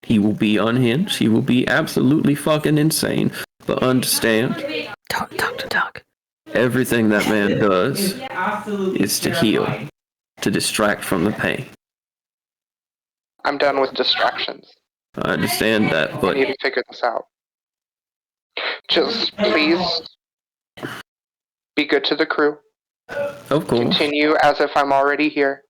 He will be unhinged. He will be absolutely fucking insane. But understand, Talk to Doc. everything that man does is to heal, to distract from the pain. I'm done with distractions. I understand that, I but need to figure this out. Just please be good to the crew. of course, Continue as if I'm already here.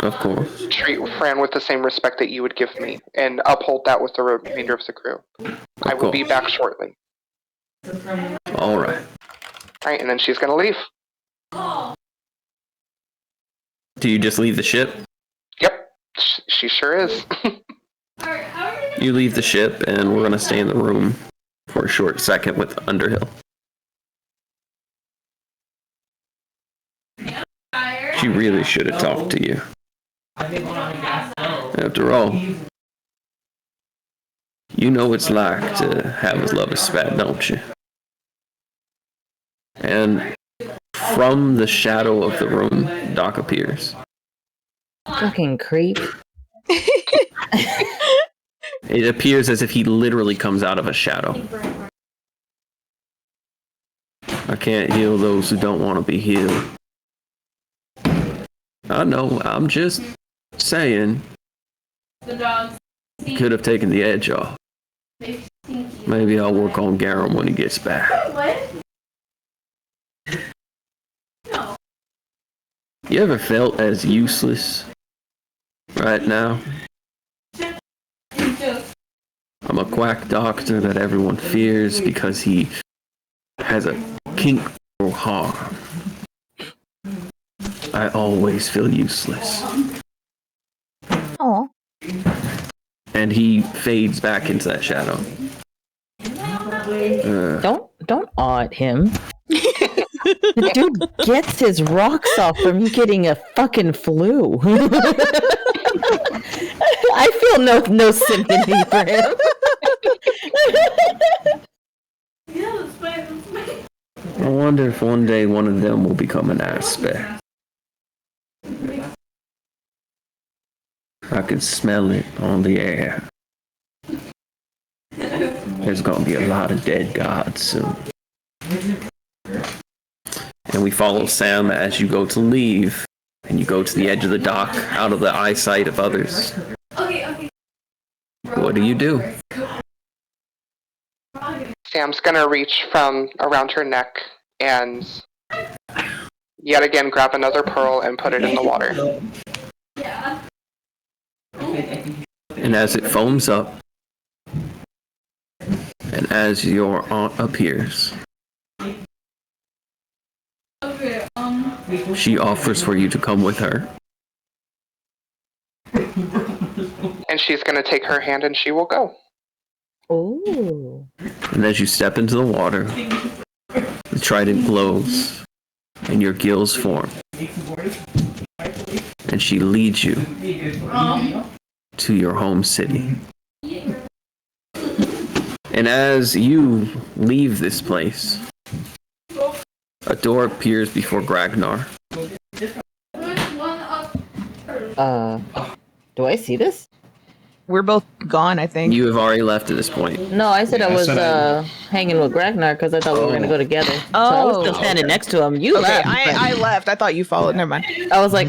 of course. Treat Fran with the same respect that you would give me, and uphold that with the remainder of the crew. I will be back shortly. All right. Alright, and then she's gonna leave. Do you just leave the ship? Yep, she sure is. You leave the ship, and we're gonna stay in the room for a short second with Underhill. She really should have talked to you. After all, you know what it's like to have his love spat, don't you? And from the shadow of the room, Doc appears. Fucking creep. It appears as if he literally comes out of a shadow. I can't heal those who don't want to be healed. I know, I'm just saying. Could have taken the edge off. Maybe I'll work on Garum when he gets back. You ever felt as useless right now? I'm a quack doctor that everyone fears because he has a kink for harm. I always feel useless. Oh. And he fades back into that shadow. Don't awe at him. The dude gets his rocks off from you getting a fucking flu. I feel no sympathy for him. I wonder if one day one of them will become an aspect. I can smell it on the air. There's gonna be a lot of dead gods soon. And we follow Sam as you go to leave, and you go to the edge of the dock, out of the eyesight of others. What do? Sam's gonna reach from around her neck and yet again grab another pearl and put it in the water. And as it foams up, and as your aunt appears, she offers for you to come with her. And she's gonna take her hand and she will go. Ooh. And as you step into the water, the trident glows, and your gills form. And she leads you to your home city. And as you leave this place, a door appears before Gragnar. Do I see this? We're both gone, I think. You have already left at this point. No, I said I was hanging with Ragnar because I thought we were gonna go together. So I was still standing next to him. You left. I left. I thought you followed. Never mind. I was like,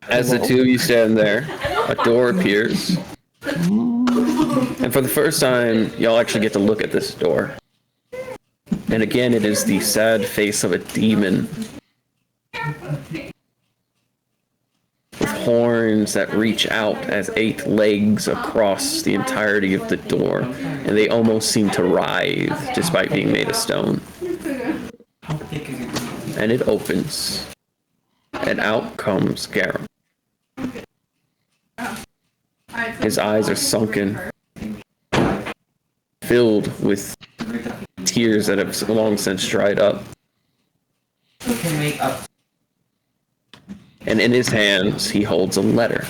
As the two of you stand there, a door appears. And for the first time, y'all actually get to look at this door. And again, it is the sad face of a demon. With horns that reach out as 8 legs across the entirety of the door. And they almost seem to writhe, despite being made of stone. And it opens. And out comes Garum. His eyes are sunken, filled with tears that have long since dried up. And in his hands, he holds a letter.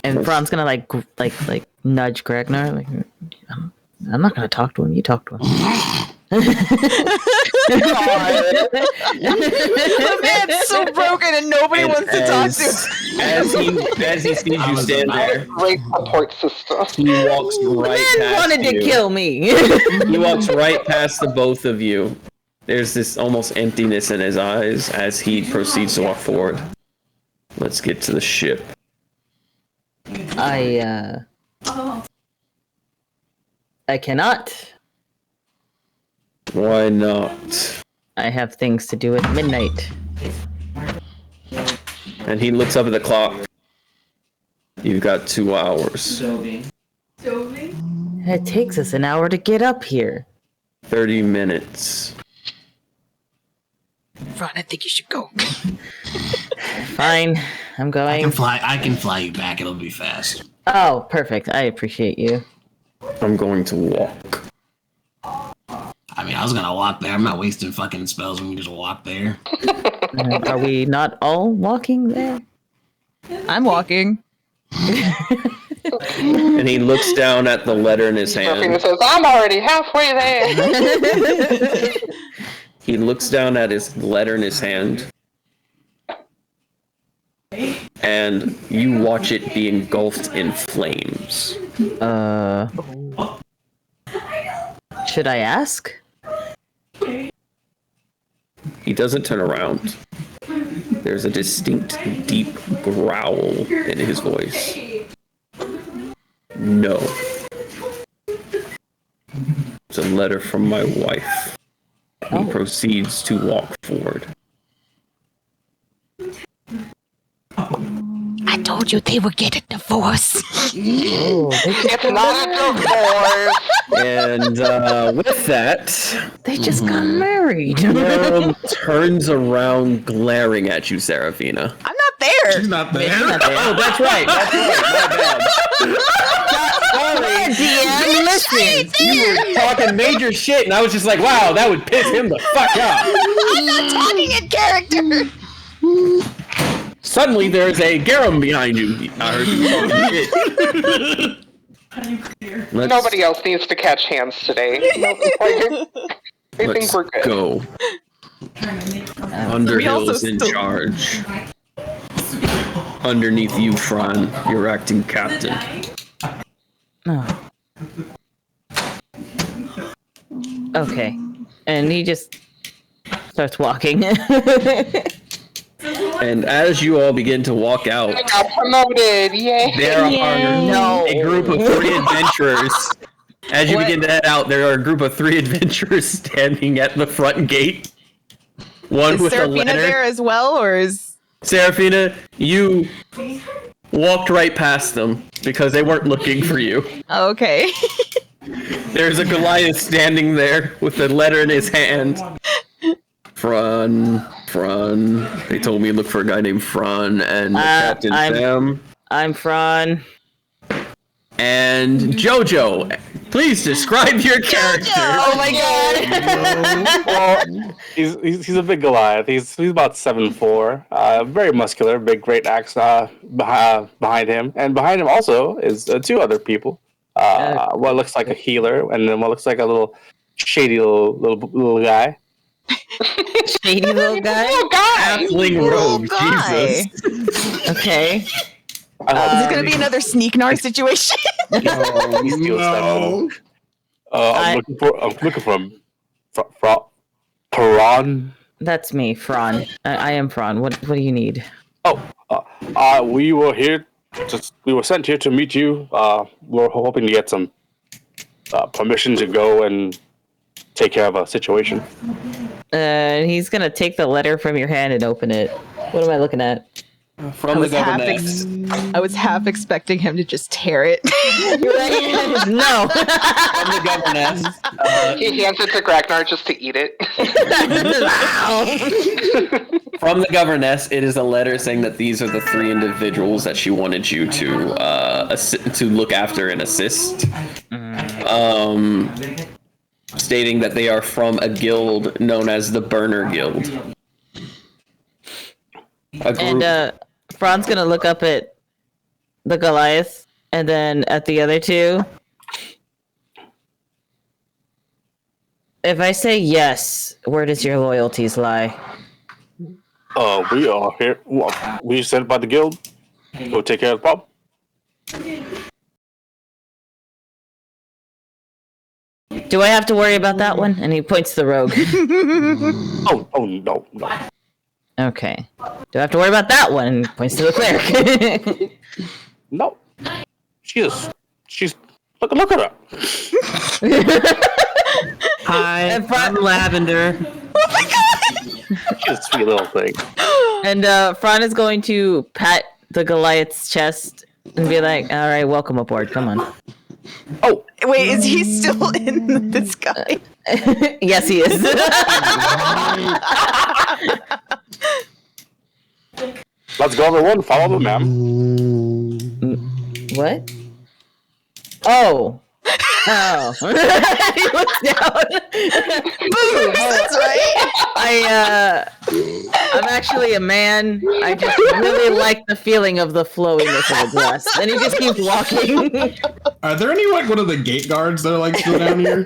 and Fran's gonna like nudge Ragnar. Like, I'm not gonna talk to him. You talk to him. The man's so broken and nobody wants to talk to him. As he sees you stand there, Great support system. he walks right The man past wanted you. to kill me. He walks right past the both of you. There's this almost emptiness in his eyes as he proceeds to walk forward. Let's get to the ship. I cannot. Why not? I have things to do at midnight. And he looks up at the clock. You've got 2 hours. It takes us an hour to get up here. 30 minutes. Ron, I think you should go. Fine, I'm I going. can fly you back. It'll be fast. Oh, perfect. I appreciate you. I'm going to walk. I mean, I was gonna walk there. I'm not wasting fucking spells when we just walk there. Are we not all walking there? I'm walking. And he looks down at the letter in his Seraphina hand. says, I'm already halfway there. He looks down at his letter in his hand. And you watch it be engulfed in flames. Should I ask? He doesn't turn around. There's a distinct, deep growl in his voice. No. It's a letter from my wife. He proceeds to walk forward. I told you they would get a divorce. It's not a divorce. And with that, They just got married. Jerem turns around glaring at you, Seraphina. I'm not there. She's not there. Oh, that's right. My bad. DM, listen. You were talking major shit, and I was just like, wow, that would piss him the fuck off. I'm not talking in character. Suddenly, there's a garum behind you. I heard you talking shit. Nobody else needs to catch hands today. I think Let's we're good. go. Underhill's in still- charge. Underneath you, Fran, you're acting captain. Oh. Okay. And he just starts walking. And as you all begin to walk out, I got promoted. Yay. there are No. a group of 3 adventurers. As you begin to head out, there are a group of 3 adventurers standing at the front gate. One Is with a Seraphina letter. there as well, or is... Seraphina, you walked right past them because they weren't looking for you. Okay. There's a Goliath standing there with a letter in his hand. Fran. They told me to look for a guy named Fran and Captain Sam. I'm Fran. And Jojo. Please describe your character. Oh my god. Well, he's a big Goliath. He's about 7'4", very muscular, big great axe behind him, and behind him also is 2 other people. What looks like a healer, and then what looks like a little shady little guy. Shady little guy. Oh, guy. Halfling rogue. guy. Jesus. Okay. Is this gonna be another sneak-nar situation? No. I'm looking for Paran. That's me, Fran. I am Fran. What do you need? We were here. We were sent here to meet you. We're hoping to get some permission to go and take care of a situation. He's gonna take the letter from your hand and open it. What am I looking at? From the governess. I was half expecting him to just tear it. No. From the governess. He hands it to Ragnar just to eat it. From the governess, it is a letter saying that these are the 3 individuals that she wanted you to look after and assist. Stating that they are from a guild known as the Burner Guild. And Fran's gonna look up at the Goliath and then at the other 2. If I say yes, where does your loyalties lie? We are here. We sent by the guild. Go take care of the problem. Do I have to worry about that one? And he points to the rogue. Oh no. Okay. Do I have to worry about that one? And points to the cleric. No. She's look at her. Hi, And Fran- I'm Lavender. She's a sweet little thing. And Fran is going to pat the Goliath's chest and be like, all right, welcome aboard. Come on. Oh, Wait, is he still in the sky? Yes, he is. let's go, everyone. Follow the ma'am. What? Oh. Oh. He looks down. Boom! That's right. I'm actually a man. I just really like the feeling of the flowiness of a dress. And he just keeps walking. Are there any like one of the gate guards that are like still down here?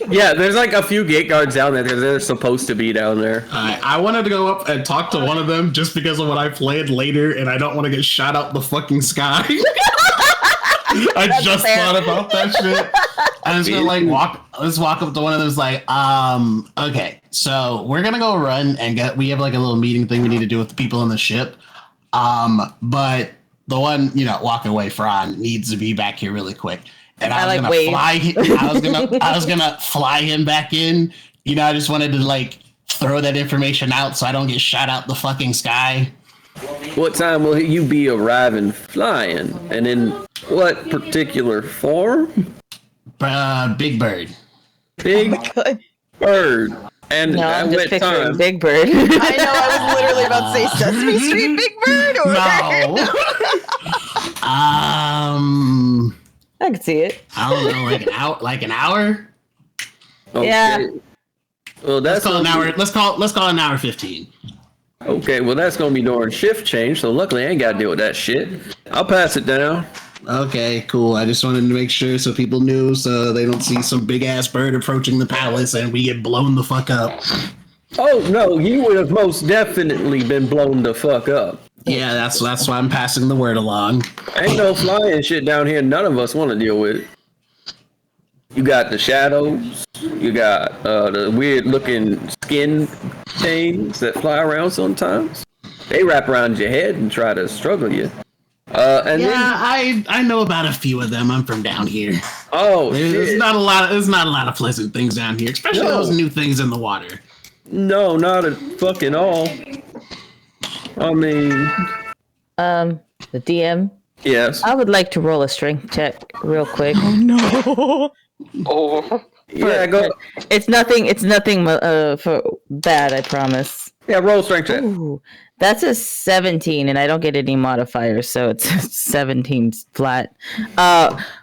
Yeah, there's like a few gate guards down there because they're supposed to be down there. I wanted to go up and talk to one of them just because of what I planned later, and I don't want to get shot out the fucking sky. I just thought about that shit. I was gonna like let's walk up to one of them. Like, okay, so we're gonna go run and we have like a little meeting thing we need to do with the people on the ship. But the one, walking away, Fran, needs to be back here really quick. And I was gonna fly him back in. I just wanted to like throw that information out so I don't get shot out the fucking sky. What time will you be arriving flying? And in what particular form? Big Bird. Big Bird. And No, I'm at just what picturing time? Big Bird. I know, I was literally about to say Sesame Street Big Bird or No. I can see it. I don't know, like an hour. Okay. Yeah. Well, Let's call an hour. Let's call an hour 15. Okay, well that's gonna be during shift change, so luckily I ain't gotta deal with that shit. I'll pass it down. Okay, cool. I just wanted to make sure so people knew, so they don't see some big ass bird approaching the palace and we get blown the fuck up. Oh no, you would have most definitely been blown the fuck up. Yeah, that's why I'm passing the word along. Ain't no flying shit down here none of us want to deal with. You got the shadows, you got the weird looking skin things that fly around sometimes. They wrap around your head and try to struggle you. I know about a few of them. I'm from down here. Oh, there's not a lot of pleasant things down here, especially those new things in the water. No, not at fucking all. I mean, The DM. Yes. I would like to roll a strength check real quick. Oh no. Oh. Yeah, go. It's nothing for bad, I promise. Yeah, roll strength check. Ooh, that's a 17, and I don't get any modifiers, so it's 17 flat.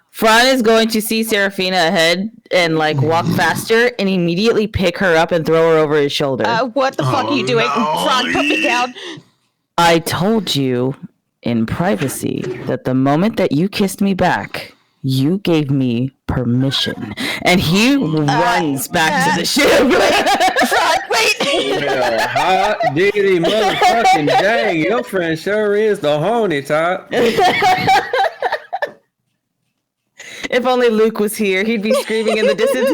Fran is going to see Serafina ahead and walk faster and immediately pick her up and throw her over his shoulder. What the fuck are you doing? no. Fran, put me down. I told you in privacy that the moment that you kissed me back, you gave me permission. And he runs back to the ship. Fran, wait. Well, hot diggity motherfucking dang, your friend sure is the horny type. If only Luke was here, he'd be screaming in the distance.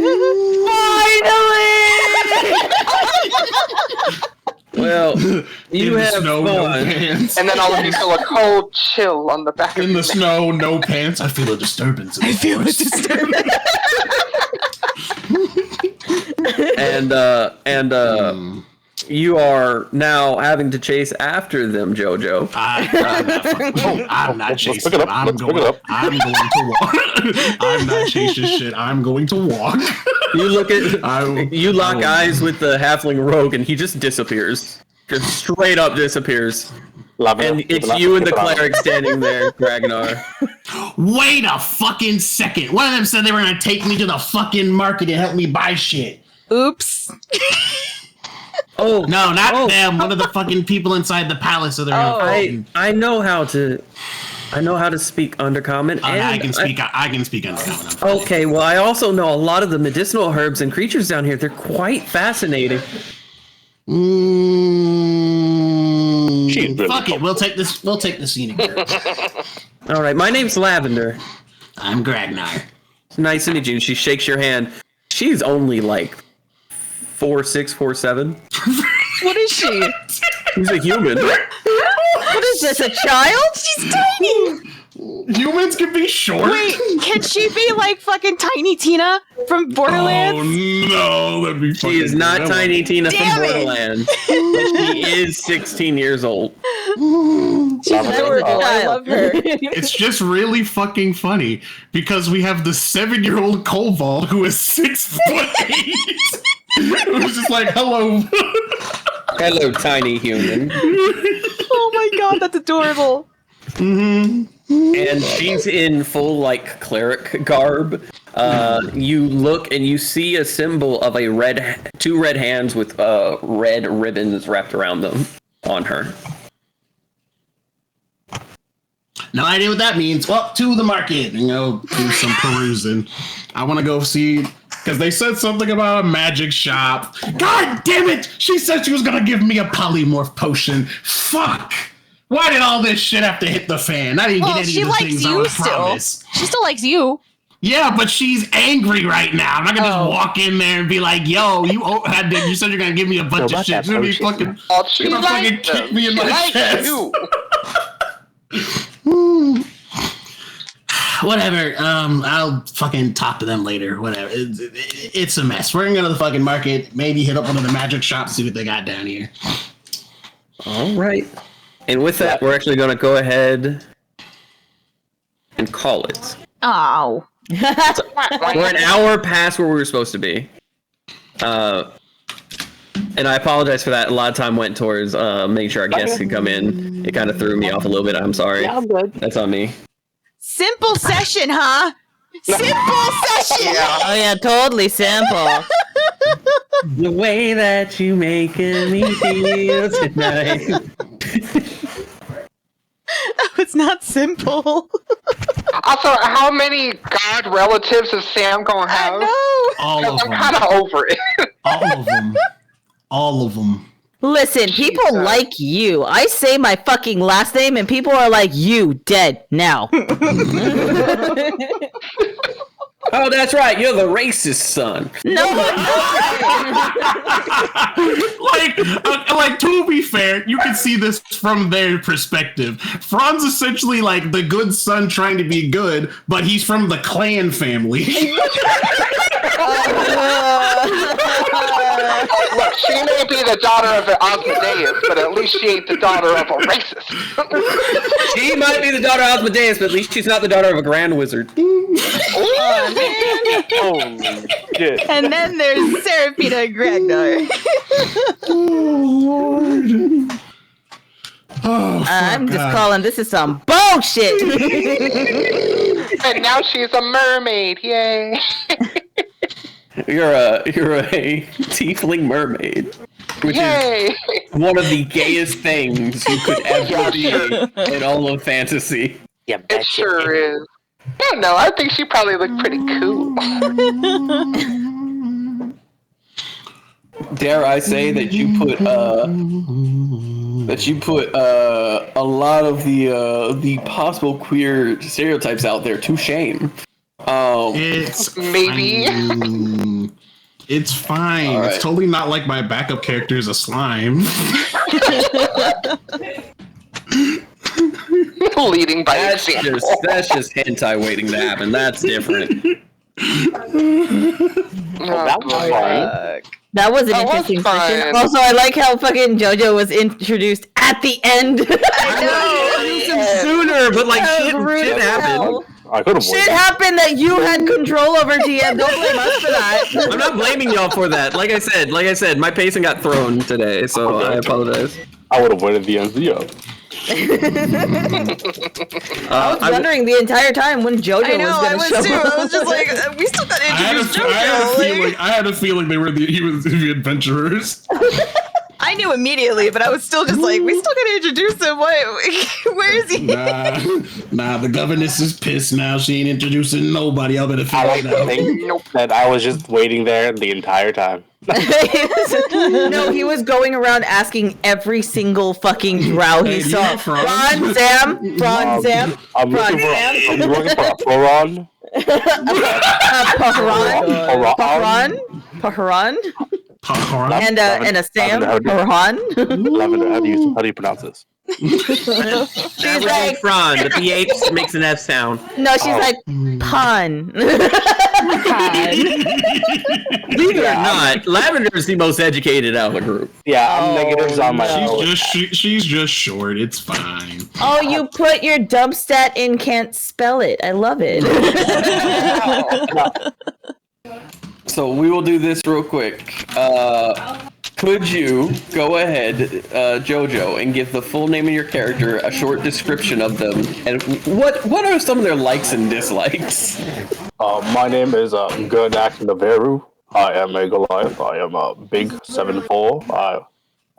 Finally! Well, you In the have snow, no fun. pants. And then all of you feel a cold chill on the back In of the snow, no pants. I feel a disturbance. I feel a disturbance. And you are now having to chase after them, Jojo. I'm not chasing. pick it up. I'm Let's pick going. it up. I'm going to walk. I'm not chasing shit. I'm going to walk. You look at, you lock eyes with the halfling rogue, and he just disappears. Just straight up disappears. And it's you and the cleric standing there, Ragnar. Wait a fucking second. One of them said they were gonna take me to the fucking market and help me buy shit. Oops. Oh No, not them. One of the fucking people inside the palace. So they're gonna I know how to speak Undercommon. And I can speak. I can speak Undercommon. Okay, well, I also know a lot of the medicinal herbs and creatures down here. They're quite fascinating. Fuck it. We'll take this. We'll take the scenic route. All right, my name's Lavender. I'm Gragnar. Nice to meet you. She shakes your hand. She's only 4'6", 4'7". What is she? She's a human. What is this, a child? She's tiny. Humans can be short. Wait, can she be like fucking Tiny Tina from Borderlands? Oh no, that'd be She is not funny. Tiny Tina from Damn it. Borderlands. But she is 16 years old. She's adorable. I love her. It's just really fucking funny because we have the 7-year-old Kobold who is 6'8". Who's just like, hello. Hello, tiny human. Oh my god, that's adorable. And she's in full like cleric garb. You look and you see a symbol of two red hands with red ribbons wrapped around them on her. No idea what that means. Well, to the market and go do some perusing. I want to go see, because they said something about a magic shop. God damn it! She said she was going to give me a polymorph potion. Fuck! Why did all this shit have to hit the fan? I didn't get any of the things I was promised. She still likes you. Yeah, but she's angry right now. I'm not gonna just walk in there and be like, "Yo, you said you're gonna give me a bunch of shit." She's gonna be fucking, She gonna fucking likes kick me in my likes chest. you. Whatever. I'll fucking talk to them later. Whatever. It's a mess. We're gonna go to the fucking market. Maybe hit up one of the magic shops. See what they got down here. All right. And with that, we're actually going to go ahead and call it. Oh. We're an hour past where we were supposed to be. And I apologize for that. A lot of time went towards making sure our guests could come in. It kind of threw me off a little bit. I'm sorry. Yeah, I'm good. That's on me. Simple session, huh? Simple session! Oh yeah, totally simple. The way that you making me feel tonight. It's not simple. Also, how many god relatives is Sam gonna have? All of I'm them. kind of over it. All of them. All of them. Listen, people Jesus. like you. I say my fucking last name and people are like, you dead now. Oh, that's right. You're the racist son. No. like to be fair, you can see this from their perspective. Fran's essentially like the good son trying to be good, but he's from the clan family. Look, she may be the daughter of an Osmodeus, but at least she ain't the daughter of a racist. She might be the daughter of Asmodeus, but at least she's not the daughter of a grand wizard. Holy shit. And then there's Seraphina and Gragnar. I'm just calling this is some bullshit. And now she's a mermaid. Yay! You're a tiefling mermaid, which Yay! is one of the gayest things you could ever be in all of fantasy. Yeah, It sure is. I don't know. I think she probably looked pretty cool. Dare I say that you put a lot of the possible queer stereotypes out there to shame. It's Maybe. fine. It's fine. All right. It's totally not like my backup character is a slime. Leading by That's example. just hentai waiting to happen. That's different. That was fun. That was an That was interesting fun. session. Also, I like how fucking JoJo was introduced at the end. Sooner, but like That was rude shit as happened. hell. I could have Shit happened that you had control over, TM. Don't blame us for that. I'm not blaming y'all for that. Like I said, my pacing got thrown today, so I apologize. I would have waited the NZO. I was wondering the entire time when JoJo I know, I was was going to too. show up. I was just like, we still got to introduce JoJo. I had a feeling they were the adventurers. I knew immediately, but I was still just like, we still got to introduce him. Where is he? Nah, the governess is pissed now. She ain't introducing nobody. I better I figure like it to out. think that I was just waiting there the entire time. No, he was going around asking every single fucking drow he Hey, you saw. know Franz? Ron, Sam, Ron, Sam, I'm looking for a Floron. Paharan, and a Sam, Lavender, Paharan. Lavender, how do you pronounce this? That was like- Fran. The PH makes an F sound. No, she's like pun. Believe it or not, Lavender is the most educated out of the group. Yeah, I'm negatives on my no. own. She's just short. It's fine. Oh, you put your dump stat in can't spell it. I love it. So we will do this real quick. Could you go ahead, Jojo, and give the full name of your character, a short description of them, and what are some of their likes and dislikes? My name is Gurdak Naveru. I am a Goliath. I am a big 7'4".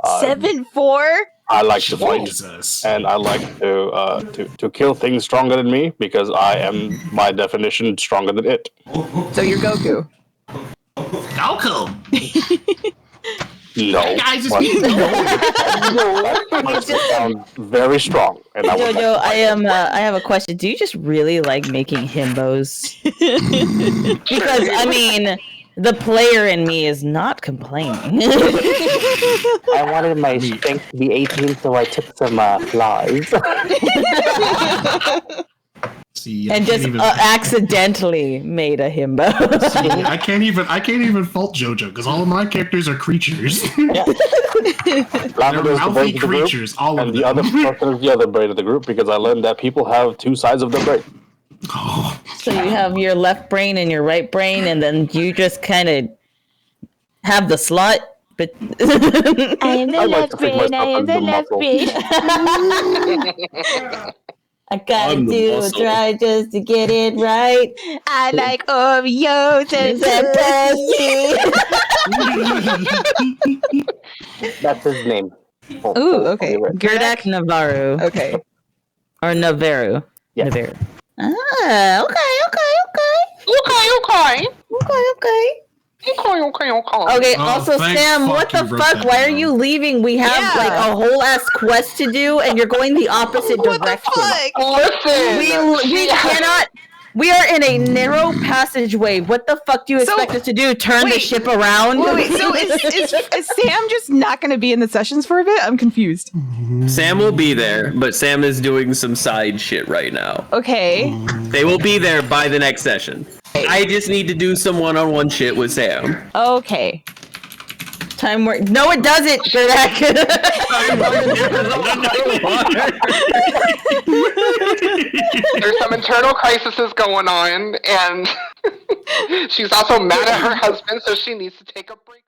7'4"? I like to fight, Jesus. and I like to kill things stronger than me because I am, by definition, stronger than it. So you're Goku. Goku. No, Guys, it's but me. I sound very strong, and I would like Jojo, to fight. I have a question. Do you just really like making himbos? Because I mean, the player in me is not complaining. I wanted my strength to be 18, so I took some flies. See, And just accidentally made a himbo. I can't even fault JoJo because all of my characters are creatures. Lavender is the mouthy brain of the group, creatures, all of and the them. other person is the other brain of the group because I learned that people have two sides of their brain. Oh, So you have your left brain and your right brain, and then you just kind of have the slot. But I am the I like left to think brain. I myself am as the the left muscle. brain. I gotta I'm the do muscle. try just to get it right. I like Oreos and That's his name. Ooh, okay. you're right. Gerdak Navarro. Okay. Or Navarro. Yeah. Navarro. Ah, okay. Okay. Okay, Oh, also, thank Sam, fuck what the you wrote fuck? that Why are down. you leaving? We have Yeah. like a whole ass quest to do, and you're going the opposite What the direction. fuck? Listen. We cannot. We are in a narrow passageway. What the fuck do you expect us to do? Turn the wait. ship around? Wait, so is Sam just not going to be in the sessions for a bit? I'm confused. Sam will be there, but Sam is doing some side shit right now. Okay. They will be there by the next session. I just need to do some one-on-one shit with Sam. Okay. Time work. No, it doesn't. Gerdak. There's some internal crises going on, and she's also mad at her husband, so she needs to take a break.